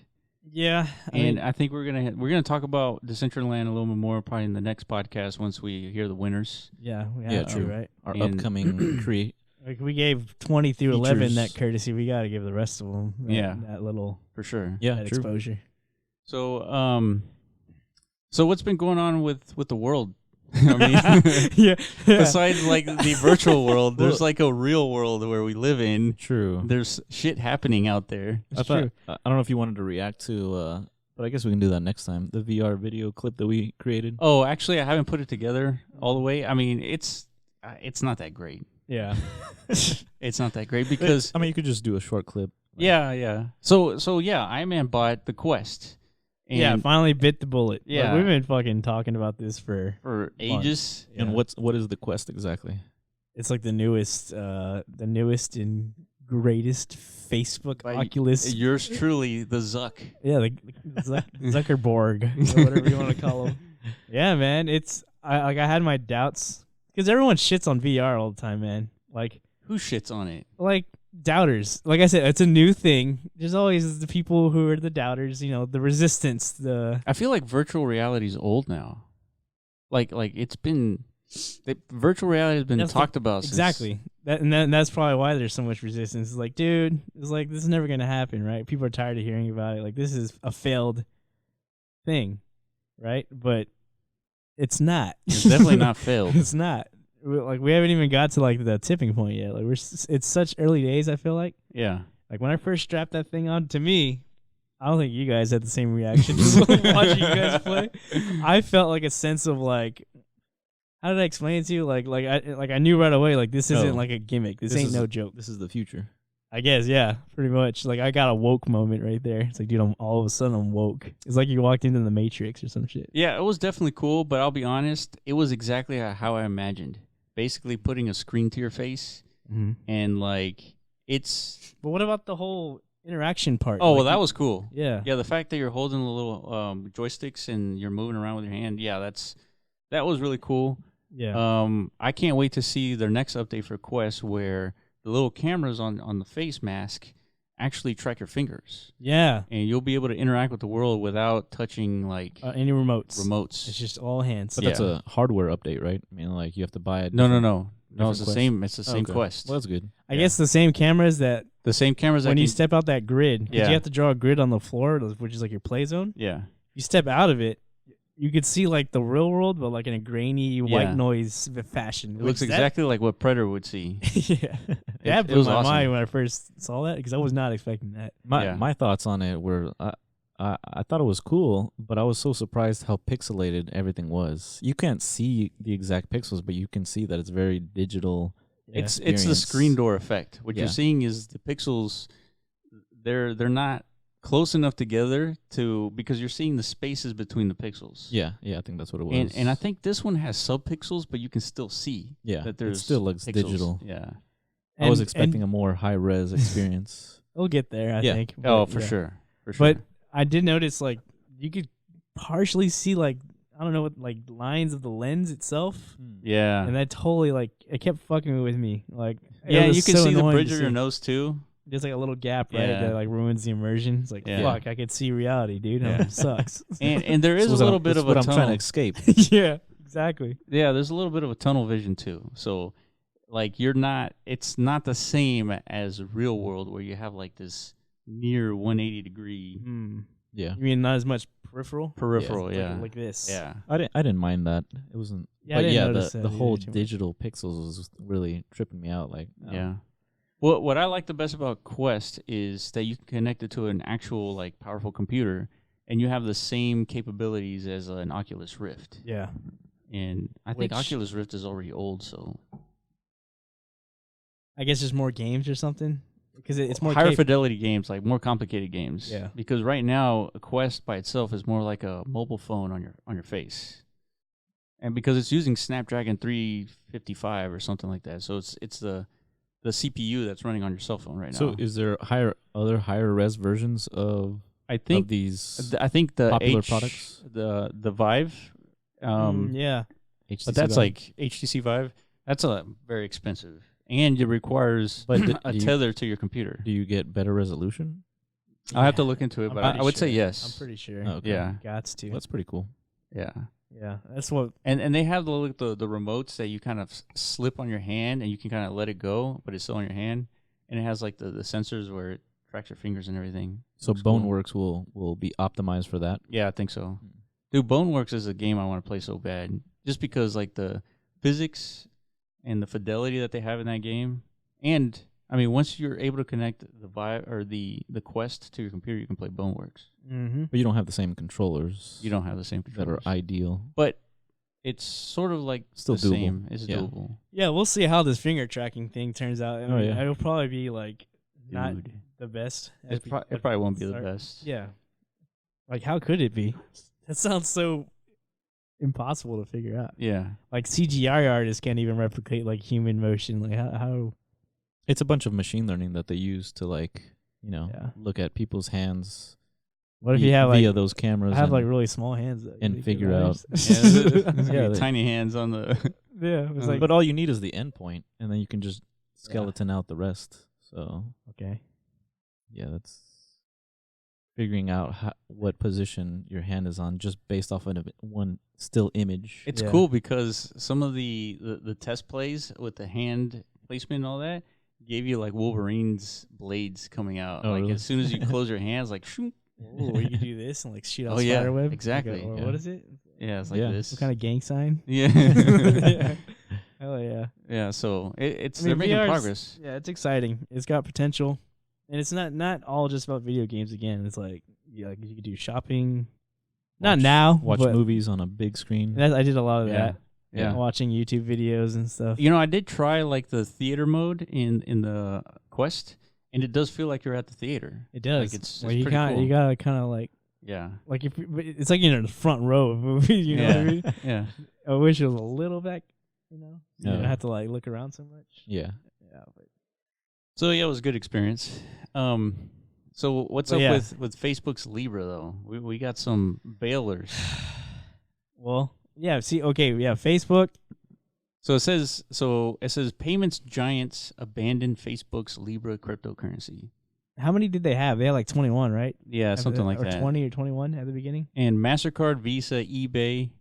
Yeah, I think we're gonna talk about Decentraland a little bit more probably in the next podcast once we hear the winners. Yeah, true. Right. Our upcoming Like we gave 20 through 11 features. that courtesy. We got to give the rest of them. That little For sure. Yeah, true. exposure. So so what's been going on with the world? I mean, yeah. Besides like the virtual world, there's like a real world where we live in. True. There's shit happening out there. I don't know if you wanted to react to, but I guess we can do that next time. The VR video clip that we created. Oh, actually, I haven't put it together all the way. I mean, it's not that great. Yeah. It's not that great because I mean, you could just do a short clip. Yeah. So yeah, Iron Man bought the Quest. And finally bit the bullet. Yeah. Like, we've been fucking talking about this for ages. Yeah. And what is the Quest exactly? It's like the newest and greatest Facebook Oculus. Yours truly, the Zuck. Yeah, Zuckerborg, or whatever you want to call him. Yeah, man. I had my doubts because everyone shits on VR all the time, man. Like, who shits on it? Like doubters. Like I said, it's a new thing. There's always the people who are the doubters. You know, the resistance. I feel like virtual reality is old now. Like it's been. Virtual reality has been talked about exactly. That's probably why there's so much resistance. It's like, dude, it's like this is never gonna happen, right? People are tired of hearing about it. Like this is a failed thing, right? But it's not. It's definitely not failed. It's not. Like we haven't even got to like the tipping point yet. Like it's such early days. I feel like. Yeah. Like when I first strapped that thing on, to me, I don't think you guys had the same reaction. Just watching you guys play, I felt like a sense of like. How did I explain it to you? Like I knew right away. Like this isn't like a gimmick. This ain't no joke. This is the future. I guess, yeah, pretty much. Like I got a woke moment right there. It's like, dude, all of a sudden I'm woke. It's like you walked into the Matrix or some shit. Yeah, it was definitely cool, but I'll be honest, it was exactly how I imagined. Basically, putting a screen to your face, and like it's. But what about the whole interaction part? Oh, well, that was cool. Yeah, yeah. The fact that you're holding the little joysticks and you're moving around with your hand, yeah, that was really cool. Yeah. I can't wait to see their next update for Quest where the little cameras on the face mask actually track your fingers. Yeah. And you'll be able to interact with the world without touching like any remotes. It's just all hands. But that's a hardware update, right? I mean, like you have to buy it. No, it's the same. It's the same okay. Quest. Well, that's good. I guess the same cameras that. The same cameras when you step out that grid, because you have to draw a grid on the floor, which is like your play zone. Yeah. You step out of it. You could see like the real world, but like in a grainy white noise fashion. It looks exactly like what Predator would see. Yeah, that blew my mind when I first saw that because I was not expecting that. My thoughts on it were, I thought it was cool, but I was so surprised how pixelated everything was. You can't see the exact pixels, but you can see that it's very digital. It's the screen door effect. What you're seeing is the pixels. they're not close enough together because you're seeing the spaces between the pixels. Yeah, I think that's what it was. And I think this one has subpixels, but you can still see that there's it still looks pixels. digital. Yeah. I was expecting a more high res experience. We'll get there, I think. Oh, for sure. For sure. But I did notice, like, you could partially see, like, I don't know what, like, lines of the lens itself. Yeah. And that totally, like, it kept fucking with me. Like, yeah, you can see the bridge of your nose too. There's like a little gap, right? That like ruins the immersion. It's like, fuck, I could see reality, dude. It sucks. And there is a little bit of a tunnel. I'm trying to escape. Yeah, exactly. Yeah, there's a little bit of a tunnel vision too. So, like, it's not the same as real world where you have like this near 180 degree. Yeah. You mean not as much peripheral? Yeah. Like this. Yeah. I didn't mind that. It wasn't. Yeah, I didn't notice the that whole either, digital pixels was really tripping me out. Like, yeah. Well, what I like the best about Quest is that you can connect it to an actual like powerful computer, and you have the same capabilities as an Oculus Rift. Yeah. And I think Oculus Rift is already old, so I guess there's more games or something because it's more higher fidelity games, like more complicated games. Yeah. Because right now, a Quest by itself is more like a mobile phone on your face, and because it's using Snapdragon 355 or something like that, so it's the CPU that's running on your cell phone right now. So is there other higher res versions of these? I think the popular products, the Vive, yeah, HTC but that's Vive? like HTC Vive. That's a very expensive, and it requires a tether to your computer. Do you get better resolution? I'll have to look into it, but I would say yes. I'm pretty sure. Oh, okay. Yeah, gots to. That's pretty cool. Yeah. Yeah, that's what. And they have the remotes that you kind of slip on your hand and you can kind of let it go, but it's still on your hand. And it has like the sensors where it tracks your fingers and everything. So Boneworks will be optimized for that? Yeah, I think so. Dude, Boneworks is a game I want to play so bad. Just because like the physics and the fidelity that they have in that game. And I mean, once you're able to connect the Vive or the Quest to your computer, you can play Boneworks. Mm-hmm. But you don't have the same controllers. You don't have the same controllers that are ideal. But it's sort of like still the doable. Same. It's doable. Yeah, we'll see how this finger tracking thing turns out. I mean, it'll probably be like not the best. It probably won't be the best. Yeah. Like, how could it be? That sounds so impossible to figure out. Yeah. Like CGI artists can't even replicate like human motion. Like how it's a bunch of machine learning that they use to like, look at people's hands. What if you have via like those cameras? I have like really small hands and figure out. Tiny hands on the. Yeah, it's like. But all you need is the endpoint, and then you can just skeleton out the rest. So okay. Yeah, that's figuring out what position your hand is on just based off of one still image. It's cool because some of the test plays with the hand placement and all that gave you like Wolverine's blades coming out. Oh, like really? as soon as you close your hands, like shoop. Oh, you can do this and like shoot out yeah, spider web. exactly. Or what is it? Yeah, it's like this. What kind of gang sign? Yeah. Hell yeah. Yeah, so they're making progress. Yeah, it's exciting. It's got potential. And it's not all just about video games again. It's like you can do shopping. Not now. Watch movies on a big screen. I did a lot of that. Yeah. Watching YouTube videos and stuff. You know, I did try like the theater mode in the Quest, and it does feel like you're at the theater. It does. Like it's you pretty cool. You gotta kind of like like if it's like you're in the front row of a movie. You know what I mean? Yeah. I wish it was a little back. You know, you Yeah. don't have to like look around so much. Yeah. Yeah. But So yeah, it was a good experience. So what's up with Facebook's Libra though? We got some bailers. Well, yeah. See, okay, yeah. Facebook. So it says payments giants abandon Facebook's Libra cryptocurrency. How many did they have? They had like 21, right? Yeah, something like that. Or 20 or 21 at the beginning. And MasterCard, Visa, eBay,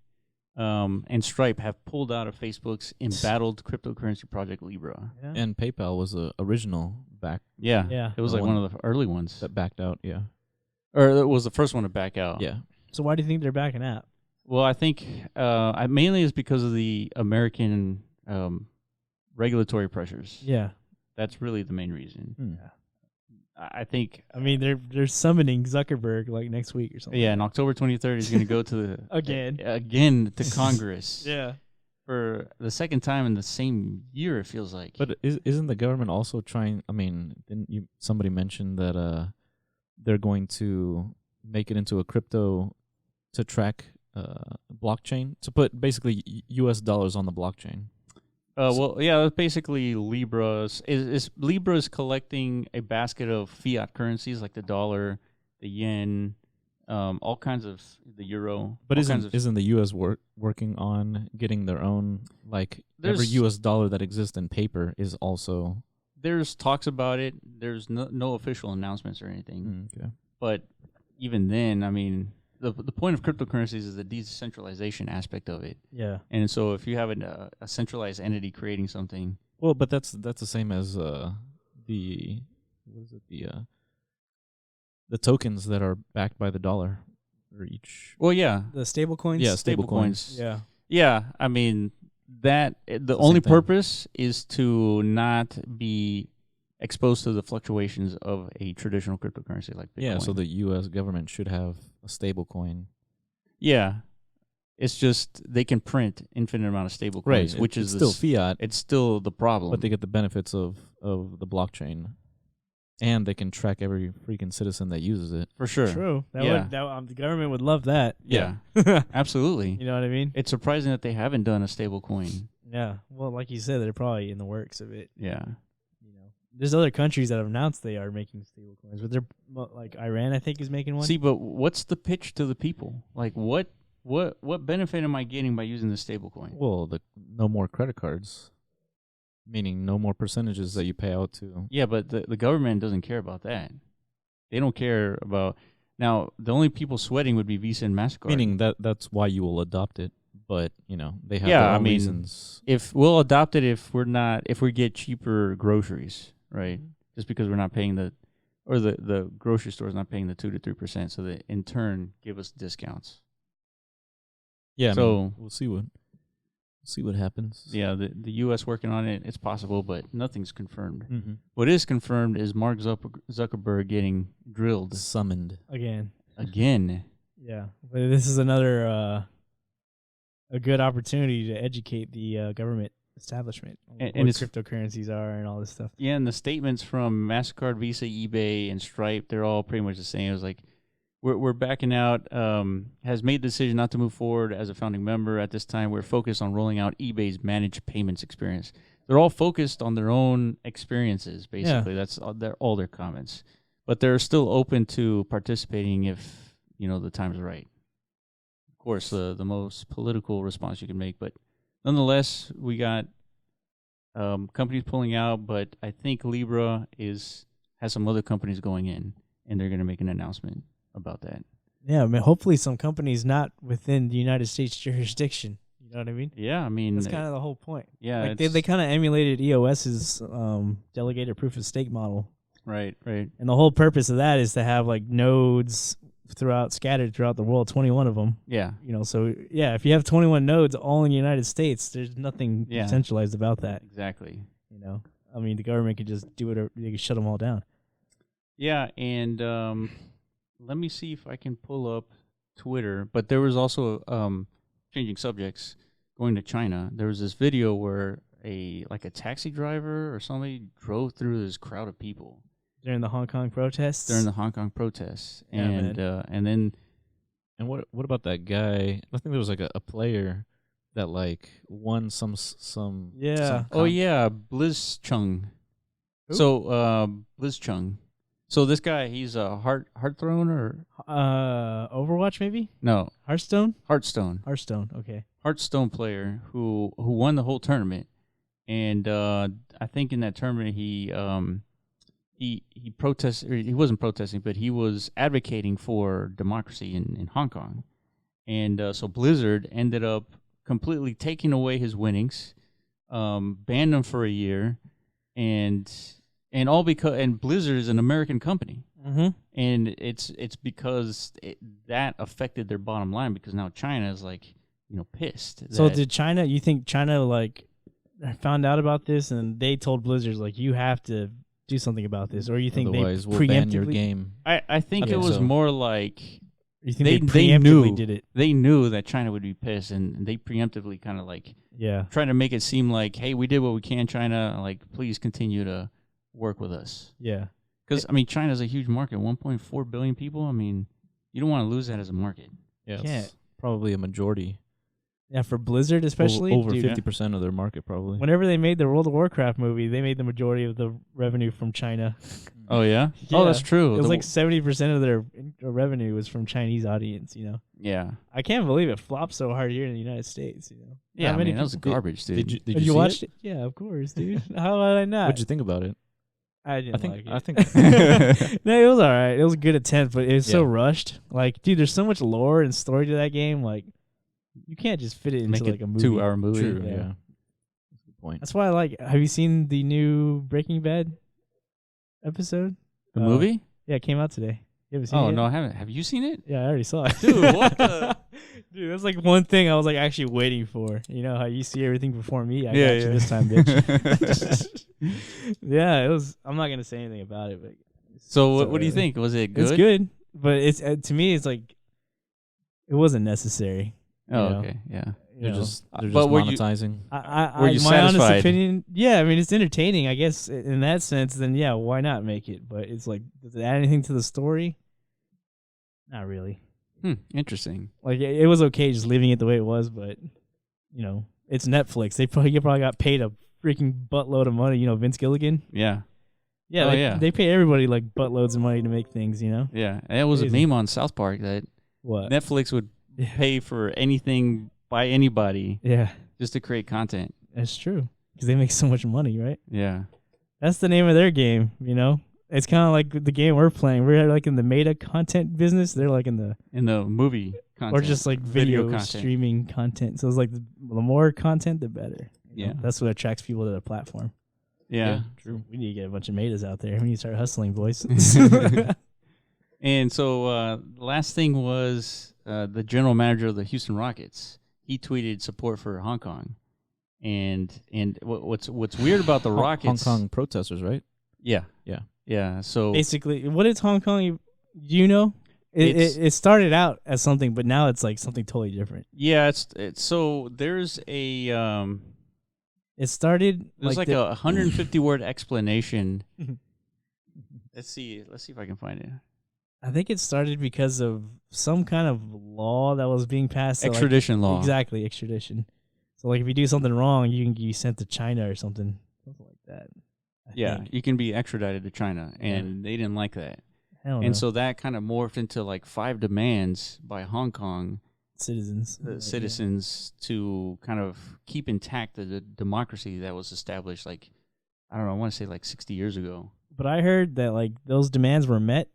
and Stripe have pulled out of Facebook's embattled cryptocurrency project Libra. Yeah. And PayPal was the original back. Yeah. It was like one of the early ones that backed out. Yeah. Or it was the first one to back out. Yeah. So why do you think they're backing out? Well, I think mainly is because of the American regulatory pressures. Yeah. That's really the main reason. Yeah. I think. I mean, they're summoning Zuckerberg like next week or something. Yeah, and October 23rd he's going to go to the again to Congress. Yeah. For the second time in the same year, it feels like. But isn't the government also trying? I mean, didn't somebody mention that they're going to make it into a crypto to track blockchain, to put basically US dollars on the blockchain. Well, yeah, that's basically Libra's. Libra's collecting a basket of fiat currencies like the dollar, the yen, all kinds of the euro. But all kinds of isn't the US working on getting their own, like, every US dollar that exists in paper is also... There's talks about it. There's no official announcements or anything. Okay. But even then, I mean, the point of cryptocurrencies is the decentralization aspect of it. Yeah. And so if you have a centralized entity creating something... Well, but that's the same as the tokens that are backed by the dollar for each. Well, yeah. The stable coins? Yeah, stable coins. Yeah. Yeah, I mean... the only purpose is to not be exposed to the fluctuations of a traditional cryptocurrency like Bitcoin. Yeah, so the U.S. government should have a stable coin. Yeah, it's just they can print infinite amount of stable coins, Right, which it's is still fiat. It's still the problem. But they get the benefits of the blockchain, and they can track every freaking citizen that uses it. For sure. True. Yeah. The government would love that. Yeah, absolutely. You know what I mean? It's surprising that they haven't done a stable coin. Yeah. Well, like you said, they're probably in the works of it. Yeah. You know, there's other countries that have announced they are making stable coins, but they're like Iran, I think, is making one. See, but what's the pitch to the people? Like, what benefit am I getting by using the stable coin? Well, no more credit cards, meaning no more percentages that you pay out to. Yeah, but the government doesn't care about that. They don't care about... Now, the only people sweating would be Visa and MasterCard. Meaning that's why you will adopt it. But, they have Yeah, their I own mean, reasons. if we'll adopt it if we get cheaper groceries, right? Just because we're not paying the grocery store's not paying the 2 to 3%, so they in turn give us discounts. Yeah, so we'll see what happens. Yeah, the U.S. working on it, it's possible, but nothing's confirmed. Mm-hmm. What is confirmed is Mark Zuckerberg getting drilled Summoned. Again. Yeah. But this is another a good opportunity to educate the government establishment on what cryptocurrencies are and all this stuff. Yeah, and the statements from MasterCard, Visa, eBay, and Stripe, they're all pretty much the same. It was like, we're backing out, has made the decision not to move forward as a founding member. At this time, we're focused on rolling out eBay's managed payments experience. They're all focused on their own experiences, basically. Yeah. That's all their comments. But they're still open to participating if, the time's right. Of course, the most political response you can make. But nonetheless, we got companies pulling out, but I think Libra has some other companies going in, and they're going to make an announcement about that. Yeah, I mean, hopefully some companies not within the United States jurisdiction. You know what I mean? Yeah, I mean... That's kind of the whole point. Yeah. Like they kind of emulated EOS's delegated proof of stake model. Right. And the whole purpose of that is to have, like, nodes scattered throughout the world, 21 of them. Yeah. So, yeah, if you have 21 nodes all in the United States, there's nothing centralized about that. Exactly. I mean, the government could just do whatever. They could shut them all down. Yeah, and... let me see if I can pull up Twitter. But there was also, changing subjects, going to China. There was this video where a taxi driver or somebody drove through this crowd of people. During the Hong Kong protests? Yeah, and then... And what about that guy? I think there was like a player that won some yeah. Blizzchung. So, Blizzchung. So this guy, he's a Hearthstone or Overwatch maybe? No, Hearthstone. Okay. Hearthstone player who won the whole tournament, and I think in that tournament he protested. Or he wasn't protesting, but he was advocating for democracy in Hong Kong, and so Blizzard ended up completely taking away his winnings, banned him for a year, and all because Blizzard is an American company, and it's because that affected their bottom line because now China is pissed. So did China? You think China found out about this and they told Blizzard you have to do something about this, or you think otherwise they we'll ban your game? I think it was more like you think they preemptively did it. They knew that China would be pissed, and they preemptively kind of trying to make it seem like, hey, we did what we can, China. Please continue to work with us. Yeah. Because I mean, China's a huge market, 1.4 billion people. I mean, you don't want to lose that as a market. Yeah, Can't. it's probably a majority. Yeah, for Blizzard especially. Over dude, 50% of their market, probably. Whenever they made the World of Warcraft movie, they made the majority of the revenue from China. Oh yeah? Yeah. Oh, that's true. It was like 70% of their revenue was from Chinese audience. yeah, I can't believe it flopped so hard here in the United States. yeah. Not I many mean, that was people- garbage, dude. Did Did you you watch it? it? Yeah, of course, dude. How would I not? What'd you think about it? I didn't like it. I think No, it was all right. It was a good attempt, but it was so Yeah. rushed. Like, dude, there's so much lore and story to that game. Like, you can't just fit it into Make like it a movie. 2-hour movie. true. Yeah. Yeah. That's a good point. That's why I like. Have you seen the new Breaking Bad episode? The movie? Yeah, it came out today. You haven't seen it Oh yet? no, I haven't. Have you seen it? Yeah, I already saw it. Dude, what the- Dude, that's like one thing I was like actually waiting for. You know how you see everything before me? I Yeah, got yeah. you this time, bitch. Yeah, it was. I'm not gonna say anything about it, but So it's what do you alright. think? Was it good? It's good, but it's to me, it's like it wasn't necessary. Oh, you know? okay, yeah. You They're know. just But were you- monetizing. I Were you my honest satisfied? opinion, yeah. I mean, it's entertaining, I guess, in that sense. Then yeah, why not make it? But it's like, does it add anything to the story? Not really. Interesting. Like it was okay just leaving it the way it was, but it's Netflix. You probably got paid a freaking buttload of money. Vince Gilligan. Yeah, Yeah, Oh, they, yeah. they pay everybody like buttloads of money to make things. yeah. And it was Crazy. a meme on South Park that What? Netflix would Yeah. pay for anything by anybody Yeah, just to create content. that's true because they make so much money, right? Yeah, That's the name of their game. It's kind of like the game we're playing. We're like in the meta content business. They're like in the in the movie content or just like video streaming content. So it's like the more content, the better. Yeah. That's what attracts people to the platform. Yeah. True. We need to get a bunch of metas out there. We need to start hustling, boys. And so the last thing was the general manager of the Houston Rockets. He tweeted support for Hong Kong, and what's weird about the Rockets? Hong Kong protesters, right? Yeah, Yeah. yeah. So Basically, what is Hong Kong? Do you know? It's- It started out as something, but now it's like something totally different. yeah, it's so there's a It started there's like the- a 150 word explanation. Let's see if I can find it. I think it started because of some kind of law that was being passed. that, like- Extradition law. Exactly, extradition. So like if you do something wrong, you can be sent to China or something like that. I Yeah, think. you can be extradited to China, and they didn't like that. Hell no. And so that kind of morphed into like 5 demands by Hong Kong citizens, citizens to kind of keep intact the democracy that was established, like, I don't know, I want to say like 60 years ago. But I heard that like those demands were met,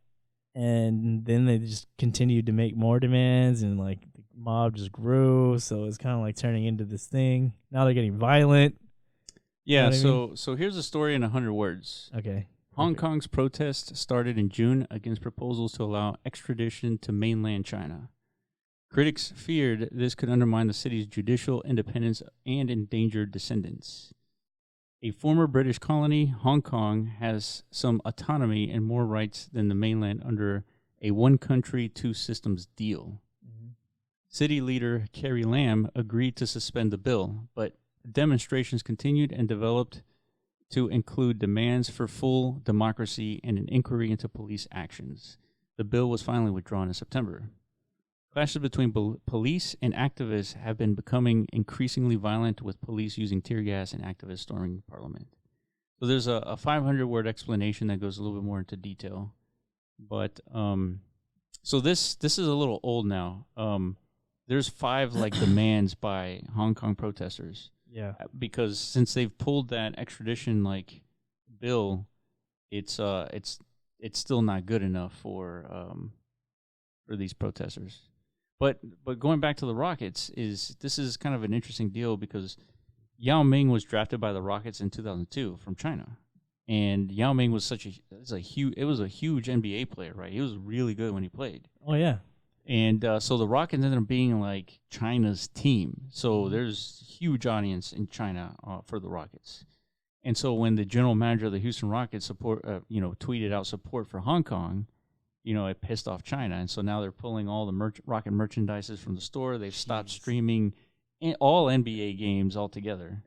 and then they just continued to make more demands, and like the mob just grew. So it's kind of like turning into this thing. Now they're getting violent. Yeah, what I so here's a story in 100 words. Okay. Hong Okay. Kong's protest started in June against proposals to allow extradition to mainland China. Critics feared this could undermine the city's judicial independence and endanger descendants. A former British colony, Hong Kong has some autonomy and more rights than the mainland under a one country, two systems deal. City leader Carrie Lam agreed to suspend the bill, but demonstrations continued and developed to include demands for full democracy and an inquiry into police actions. The bill was finally withdrawn in September. Clashes between police and activists have been becoming increasingly violent, with police using tear gas and activists storming Parliament. So there's a 500-word explanation that goes a little bit more into detail. But so this is a little old now. There's 5 like demands by Hong Kong protesters. Yeah. Because since they've pulled that extradition like bill, it's still not good enough for these protesters. But going back to the Rockets, this is kind of an interesting deal because Yao Ming was drafted by the Rockets in 2002 from China, and Yao Ming was a huge NBA player, right? He was really good when he played. Oh yeah. And so the Rockets ended up being like China's team. So there's huge audience in China for the Rockets. And so when the general manager of the Houston Rockets tweeted out support for Hong Kong, it pissed off China. And so now they're pulling all the Rocket merchandises from the store. They've stopped streaming all NBA games altogether.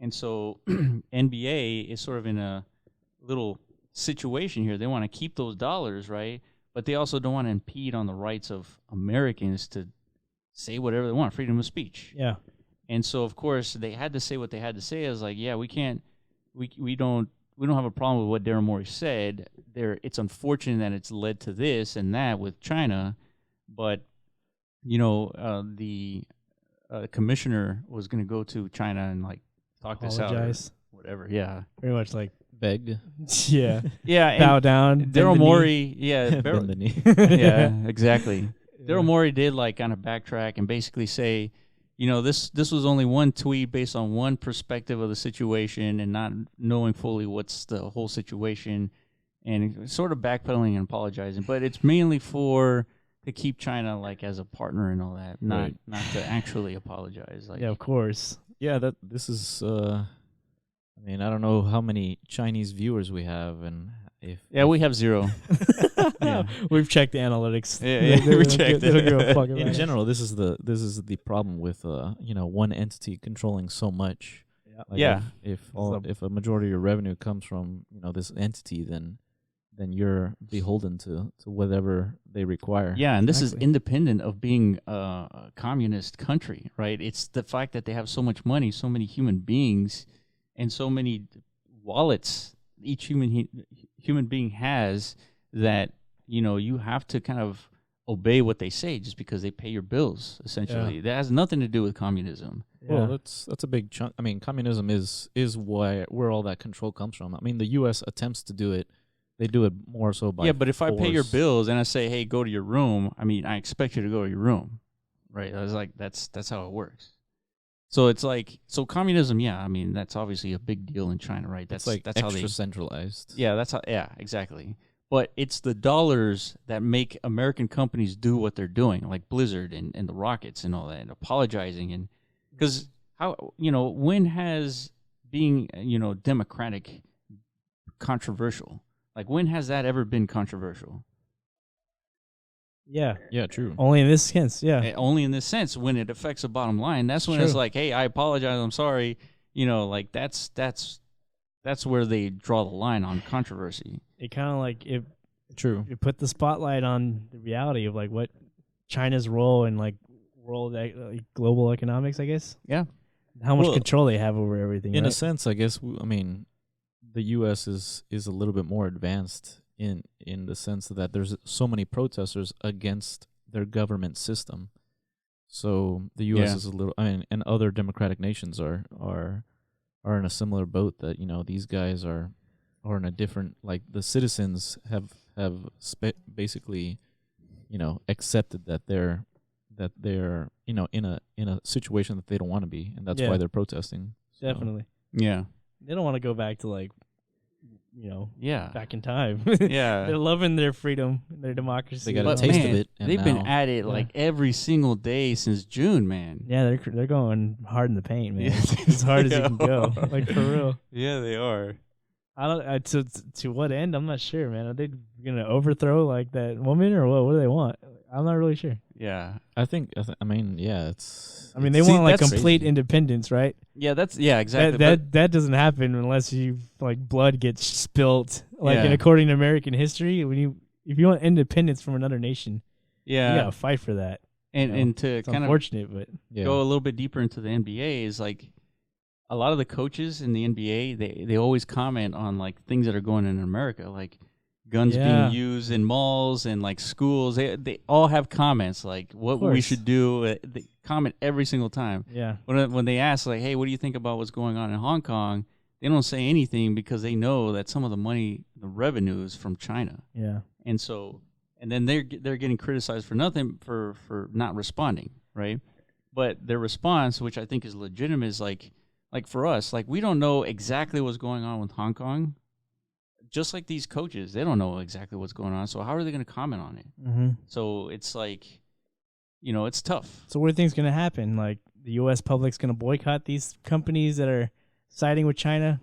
And so NBA is sort of in a little situation here. They want to keep those dollars, right? But they also don't want to impede on the rights of Americans to say whatever they want, freedom of speech. Yeah. And so, of course, they had to say what they had to say. Is like, yeah, we don't have a problem with what Daryl Morey said. It's unfortunate that it's led to this and that with China, but the commissioner was going to go to China and like talk this out, or whatever. Yeah, pretty much like begged. Yeah, yeah. Bow down. Daryl Morey, bend the knee. Yeah, exactly. Daryl Morey did like kind of backtrack and basically say, this was only one tweet based on one perspective of the situation and not knowing fully what's the whole situation, and sort of backpedaling and apologizing. But it's mainly to keep China like as a partner and all that, not to actually apologize. Like, yeah, of course. Yeah, this is. I don't know how many Chinese viewers we have, and we have 0. Yeah. We've checked the analytics. Yeah, we checked it. In general, this is the problem with one entity controlling so much. Yeah. Like if a majority of your revenue comes from this entity, then you're beholden to whatever they require. Yeah, and this is independent of being a communist country, right? It's the fact that they have so much money, so many human beings, and so many wallets each human being has, that you have to kind of obey what they say just because they pay your bills. Essentially, that has nothing to do with communism. Well, that's a big chunk. I mean, communism is where all that control comes from. I mean, the U.S. attempts to do it. They do it more so by but if force. I pay your bills and I say, hey, go to your room, I mean, I expect you to go to your room, right? I was like, that's how it works. So it's like, communism, I mean, that's obviously a big deal in China, right? That's like that's extra how they centralized. Yeah, exactly. But it's the dollars that make American companies do what they're doing, like Blizzard and the Rockets and all that, and apologizing. And because when has being, democratic controversial? Like, when has that ever been controversial? Yeah, true. Only in this sense, only in this sense, when it affects the bottom line. That's when it's like, hey, I apologize, I'm sorry. Like that's where they draw the line on controversy. It kind of like it put the spotlight on the reality of like what China's role in like global economics, I guess. Yeah, how much control they have over everything. In a sense, I guess. The U.S. is a little bit more advanced in the sense that there's so many protesters against their government system. So the U.S. is a little. And other democratic nations are in a similar boat. That these guys are in a different. Like, the citizens have basically, accepted that they're in a situation that they don't want to be, and that's why they're protesting. So. Definitely. Yeah. They don't want to go back to like. Back in time. Yeah. They're loving their freedom, their democracy. They got a taste of it. And they've been at it like every single day since June, man. Yeah, they're going hard in the paint, man. As hard as you can go, like, for real. Yeah, they are. I don't. To what end? I'm not sure, man. Are they gonna overthrow like that woman, or what? What do they want? I'm not really sure. Yeah, it's. They want like complete independence, right? Yeah, exactly. That doesn't happen unless you like blood gets spilt. Like, and according to American history, if you want independence from another nation, you gotta fight for that. And to it's kind unfortunate, but go a little bit deeper into the NBA is like a lot of the coaches in the NBA, they always comment on like things that are going on in America, like guns being used in malls and like schools. They all have comments like what we should do. They comment every single time. Yeah. When they ask like, hey, what do you think about what's going on in Hong Kong? They don't say anything because they know that some of the money, the revenue is from China. Yeah. And so, and then they're getting criticized for nothing for not responding, right? But their response, which I think is legitimate, is like for us, like we don't know exactly what's going on with Hong Kong. Just like these coaches, they don't know exactly what's going on. So how are they going to comment on it? Mm-hmm. So it's like, it's tough. So what do you think is going to happen? Like the U.S. public's going to boycott these companies that are siding with China?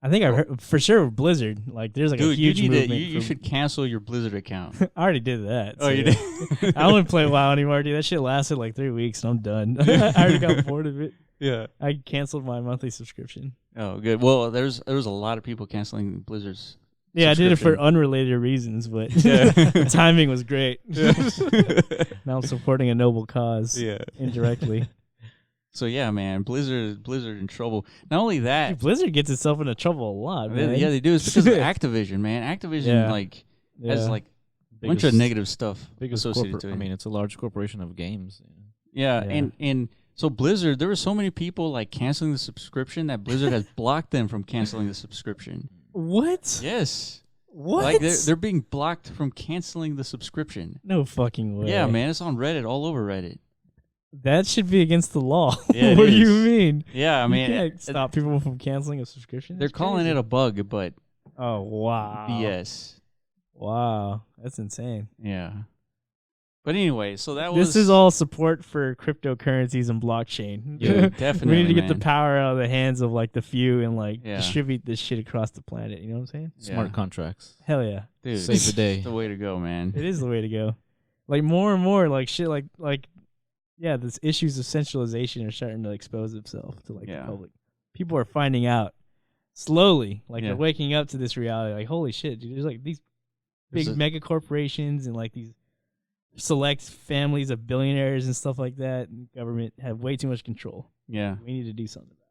I think I've heard for sure Blizzard. Like there's like a huge movement. You should cancel your Blizzard account. I already did that. Oh, you did? I don't play WoW anymore, dude. That shit lasted like 3 weeks and I'm done. I already got bored of it. Yeah. I canceled my monthly subscription. Oh, good. Well, there was a lot of people canceling Blizzard's Yeah, I did it for subscription. unrelated reasons, but Yeah. the timing was great. Now I'm supporting a noble cause Yeah. indirectly. So yeah, man, Blizzard in trouble. Not only that, Dude, Blizzard gets itself into trouble a lot, man. yeah, they do. It's because of Activision, man. Activision Yeah. like Yeah. has like a bunch of negative stuff associated to it. I mean, it's a large corporation of games. Yeah, Yeah. and so Blizzard, there were so many people like canceling the subscription that Blizzard has blocked them from canceling the subscription. What? Yes. What? Like they're being blocked from canceling the subscription. No fucking way. Yeah, man, it's on Reddit, all over Reddit. That should be against the law. Yeah, it What do you is. mean? Yeah, I You mean, can't stop people from canceling a subscription. they're That's calling crazy. it a bug, but Oh wow. BS. Wow, that's insane. Yeah. But anyway, so that was This is all support for cryptocurrencies and blockchain. Yeah, definitely. We need to get man. the power out of the hands of like the few and like Yeah. distribute this shit across the planet. You know what I'm saying? Smart Yeah. contracts. Hell yeah. Dude, Save the day. it's the way to go, man. It is the way to go. Like more and more like shit like yeah, this issues of centralization are starting to expose itself to like Yeah. the public. People are finding out slowly. Like Yeah. they're waking up to this reality. Like, holy shit, dude, there's like these big There's a- mega corporations and like these select families of billionaires and stuff like that, and government have way too much control. Yeah. We need to do something about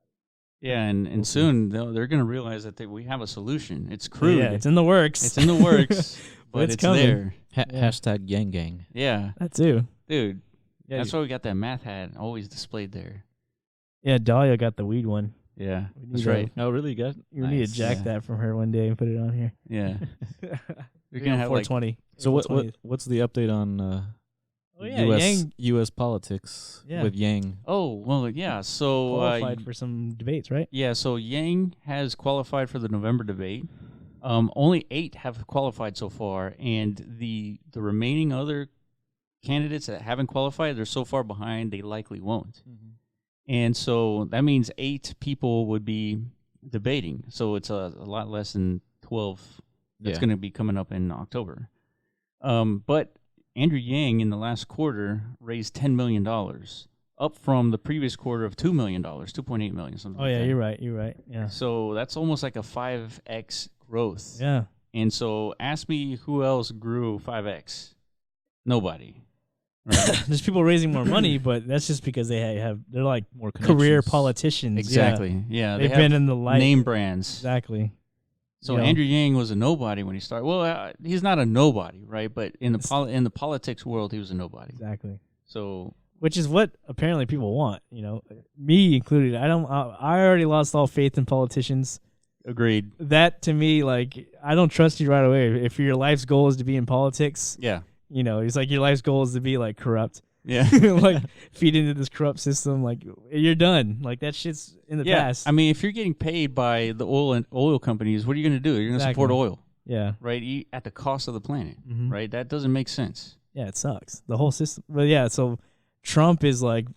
Yeah, and soon they're going to realize that we have a solution. It's it. crude. Yeah, it's in the works. It's in the works, but it's it's coming. there. Yeah. Hashtag Yang Gang. Yeah, That too. dude. Yeah, That's why we got that math hat always displayed there. yeah. Dahlia got the weed one. Yeah, We that's need right. Oh, really? Good. You need Nice. to jack Yeah. that from her one day and put it on here. Yeah, We're we're gonna have like 420. So April 20th. what's the update on Oh yeah, U.S. Yang U.S. politics Yeah. with Yang? oh well, yeah. So qualified for some debates, right? yeah, so Yang has qualified for the November debate. Only 8 have qualified so far, and the remaining other candidates that haven't qualified, they're so far behind they likely won't. And so that means 8 people would be debating. So it's a lot less than 12 that's Yeah. going to be coming up in October. But Andrew Yang in the last quarter raised $10 million, up from the previous quarter of $2 million, $2.8 million, something Oh like yeah, that. you're right. You're right. Yeah. So that's almost like a 5x growth. Yeah. And so ask me who else grew 5x? Nobody. Right? There's people raising more money, but that's just because they're like More career connections. politicians. Exactly. Yeah. They've they been have in the light. name brands. Exactly. So You know. Andrew Yang was a nobody when he started. Well, he's not a nobody, right? But in the politics world, he was a nobody. Exactly. So Which is what apparently people want. You know, me included. I already lost all faith in politicians. agreed. That to me, like, I don't trust you right away. If your life's goal is to be in politics, Yeah. you know, it's like your life's goal is to be like corrupt. Yeah. Like feed into this corrupt system, like you're done. Like that shit's in the Yeah. past. I mean, if you're getting paid by the oil companies, what are you going to do? You're going to support Exactly. oil, Yeah. right? At the cost of the planet, Mhm. right? That doesn't make sense. Yeah, it sucks. The whole system. But yeah, so Trump is like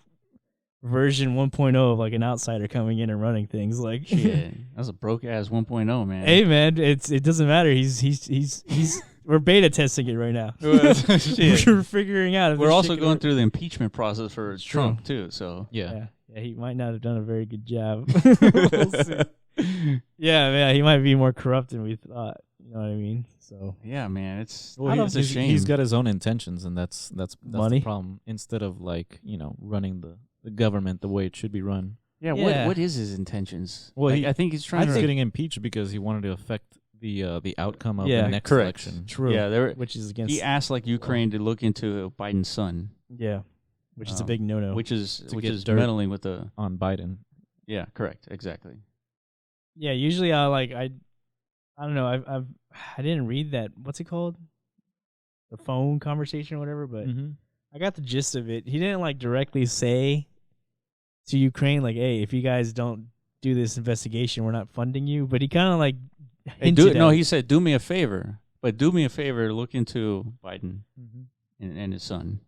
version 1.0 of like an outsider coming in and running things. Like, Shit. That's a broke ass 1.0, man. hey man, it doesn't matter. He's we're beta testing it right now. Shit. We're figuring out. If We're this also shit can going work. through the impeachment process for It's true. Trump too. So Yeah. Yeah, he might not have done a very good job. We'll see. Yeah, he might be more corrupt than we thought. You know what I mean? So yeah, man, it's Well, it's a he's, shame. he's got his own intentions, and that's Money? the problem. Instead of like running the government the way it should be run. yeah. Yeah. What is his intentions? Well, Like, I think he's trying He's to. getting impeached because he wanted to affect the outcome of Yeah, the next correct. election. true. Yeah, there. Which is against He asked like Ukraine to look into Biden's son, yeah, which is a Um, big no-no. which is To get dirt. meddling with the. On Biden. Yeah, correct, exactly. Yeah, usually I don't know. I didn't read that. What's it called? The phone conversation or whatever. But I got the gist of it. He didn't like directly say to Ukraine like, "Hey, if you guys don't do this investigation, we're not funding you." But he kind of like Hey, hinted at it. he said, "Do me a favor, but do me a favor, look into Biden and his son."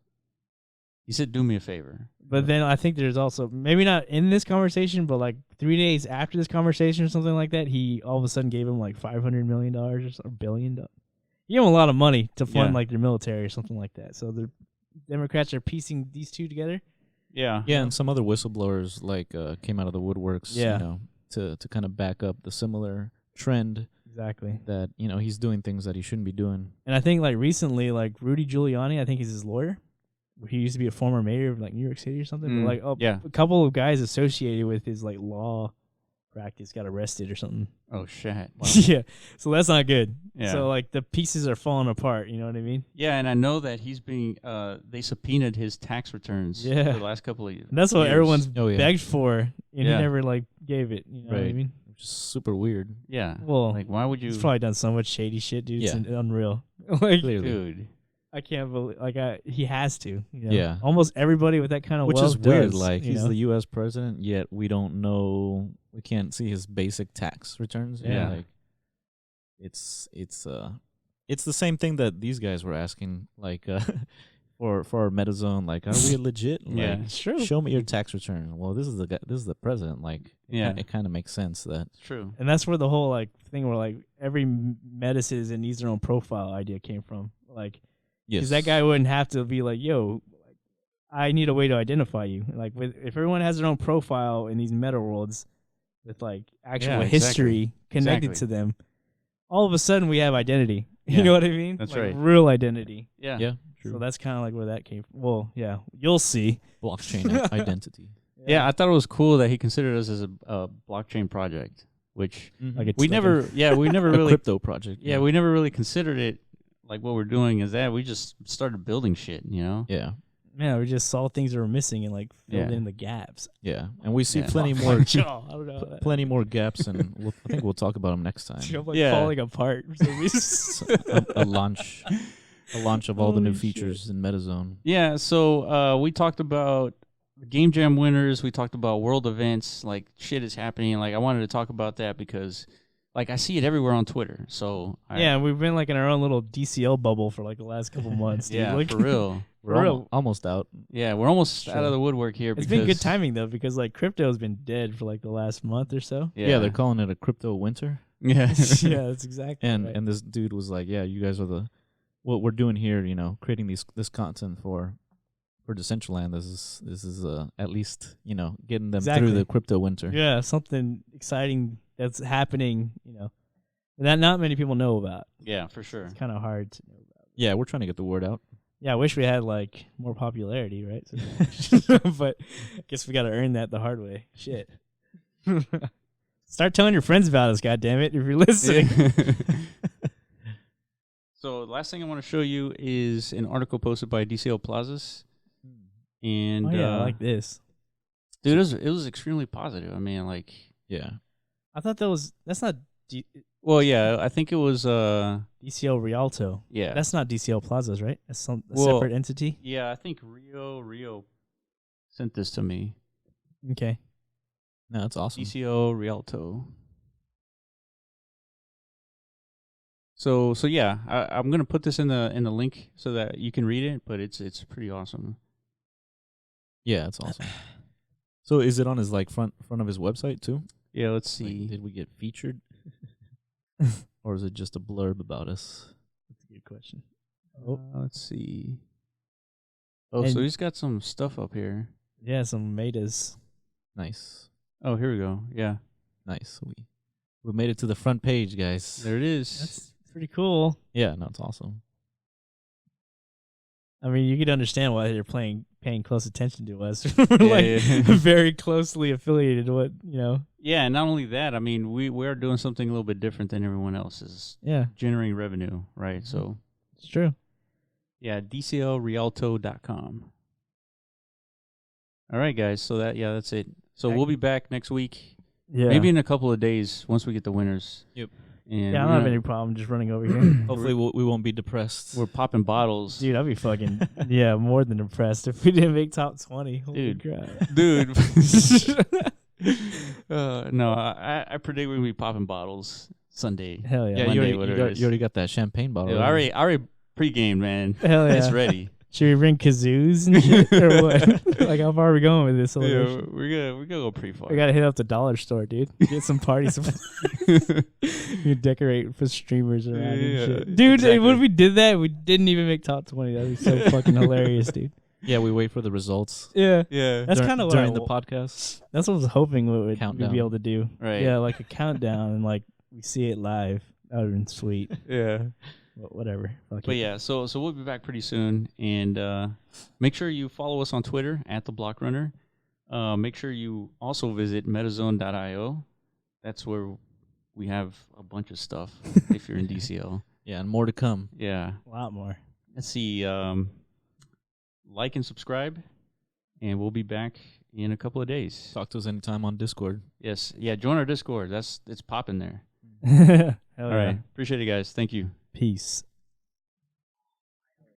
He said, "Do me a favor." But then I think there's also maybe not in this conversation, but like 3 days after this conversation or something like that, he all of a sudden gave him like $500 million or $1 billion. He gave him a lot of money to fund Yeah. like their military or something like that. So the Democrats are piecing these two together. Yeah, Yeah, and some other whistleblowers came out of the woodworks, Yeah. to kind of back up the similar trend Exactly. that he's doing things that he shouldn't be doing. And I think like recently, like Rudy Giuliani, I think he's his lawyer. He used to be a former mayor of like New York City or something. But like yeah. a couple of guys associated with his like law practice got arrested or something. Oh shit. Wow. Yeah. So that's not good. Yeah. So like the pieces are falling apart. You know what I mean? Yeah, and I know that he's being they subpoenaed his tax returns Yeah. for the last couple of years. And that's what everyone's Oh, yeah. begged for, and he Yeah. never like gave it. You know what I Right. mean? Which is super weird. Yeah. Well, Like, why would you? he's probably done so much shady shit, dude. It's Yeah. unreal. Like, Clearly. Dude. I can't believe, like, he has to. You know? Yeah. Almost everybody with that kind of Which wealth is weird. does, Like, you he's know? the U.S. president, yet we don't know. We can't see his basic tax returns. Yeah. Like, it's the same thing that these guys were asking. Like, for our MetaZone. Like, are we legit? Like, Yeah. It's true. show me your tax return. Well, this is the guy. This is the president. Like, Yeah. it kind of makes sense that. It's true. And that's where the whole like thing where like every medicine needs their own profile idea came from. Like, because that guy wouldn't have to be like, yo, I need a way to identify you. Like, if everyone has their own profile in these meta worlds with like actual Yeah, history connected Exactly. to them, all of a sudden we have identity. Yeah. You know what I mean? That's like, right. Real identity. Yeah. Yeah. So True. that's kind of like where that came from. Well, yeah, you'll see. Blockchain identity. Yeah, I thought it was cool that he considered us as a blockchain project, which Like it's we like never, we never A really, crypto project. yeah, we never really considered it like what we're doing is that we just started building shit, Yeah. Yeah, we just saw things that were missing and like filled Yeah. in the gaps. Yeah. And we see Yeah. plenty more. I don't know. Plenty more gaps, and I think we'll talk about them next time. I'm like Yeah. falling apart. for some reason. a launch of all the new Holy shit. features in MetaZone. Yeah, so we talked about Game Jam winners. We talked about world events. Like, shit is happening. Like, I wanted to talk about that because, like, I see it everywhere on Twitter. So, Yeah, we've been like in our own little DCL bubble for like the last couple months. Dude. yeah, like, for real. We're For real. almost out. Yeah, we're almost out Sure. of the woodwork here. It's because, been good timing though, because like crypto's been dead for like the last month or so. Yeah. They're calling it a crypto winter. Yeah. Yeah, that's exactly. And right. and this dude was like, "Yeah, you guys are what we're doing here. Creating this content for Decentraland. This is at least getting them Exactly. through the crypto winter." Yeah, something exciting that's happening. That not many people know about. Yeah, for sure. It's kind of hard to know about. Yeah, we're trying to get the word out. Yeah, I wish we had like more popularity, right? So, but I guess we got to earn that the hard way. Shit. Start telling your friends about us, goddammit, if you're listening. So, the last thing I want to show you is an article posted by DCL Plazas. And, Oh yeah, I like this. dude, it was extremely positive. I mean, like, Yeah. I thought that's not well, yeah, I think it was, DCL Rialto. yeah. That's not DCL Plazas, right? That's a Well, separate entity. Yeah, I think Rio sent this to me. Okay. No, that's awesome. DCO Rialto. So yeah, I'm gonna put this in the link so that you can read it, but it's pretty awesome. Yeah, it's awesome. So is it on his front of his website too? Yeah, let's Like, see. did we get featured? Or is it just a blurb about us? That's a good question. Let's see. Oh, And- so he's got some stuff up here. Yeah, some metas. Nice. Oh, here we go. Yeah, Nice. We made it to the front page, guys. there it is. That's pretty cool. Yeah, no, it's awesome. I mean, you could understand why they're paying close attention to us. We're Yeah. very closely affiliated with Yeah, and not only that, I mean, we're doing something a little bit different than everyone else is Yeah, generating revenue, right? So it's true. yeah, DCLRialto.com. All right, guys. So that's it. So we'll be back next week, Yeah. maybe in a couple of days once we get the winners. Yep. And Yeah, I we're don't have gonna- any problem just running over here. Hopefully we won't be depressed. We're popping bottles, Dude, I'd be fucking more than impressed if we didn't make top 20. Holy Dude. crap. dude. No, I predict we'll be popping bottles Sunday. Hell yeah. Yeah, Monday, you whatever it is. already got that champagne bottle. Dude, I already pre-gamed, man. Hell yeah. It's ready. Should we bring kazoos and shit or what? Like, how far are we going with this? Yeah, we're gonna go pretty far. We gotta hit up the dollar store, dude. Get some party supplies. You decorate for streamers around and Yeah, shit. Dude, exactly. what if we did that? We didn't even make top 20. That'd be so fucking hilarious, dude. Yeah, we wait for the results Yeah. Yeah. That's kind of what during the podcast. That's what I was hoping we'd be Countdown. able to do. Right. Yeah, like a countdown and like we see it live. That would have been sweet. Yeah. But whatever. Fuck But it. yeah, so we'll be back pretty soon, and make sure you follow us on Twitter at the Block Runner. Make sure you also visit metazone.io. That's where we have a bunch of stuff if you're in DCL. Yeah, and more to come. Yeah. A lot more. Let's see. Like and subscribe, and we'll be back in a couple of days. Talk to us anytime on Discord. Yes. Yeah. Join our Discord. It's popping there. Hell All yeah. right. Appreciate it, guys. Thank you. Peace.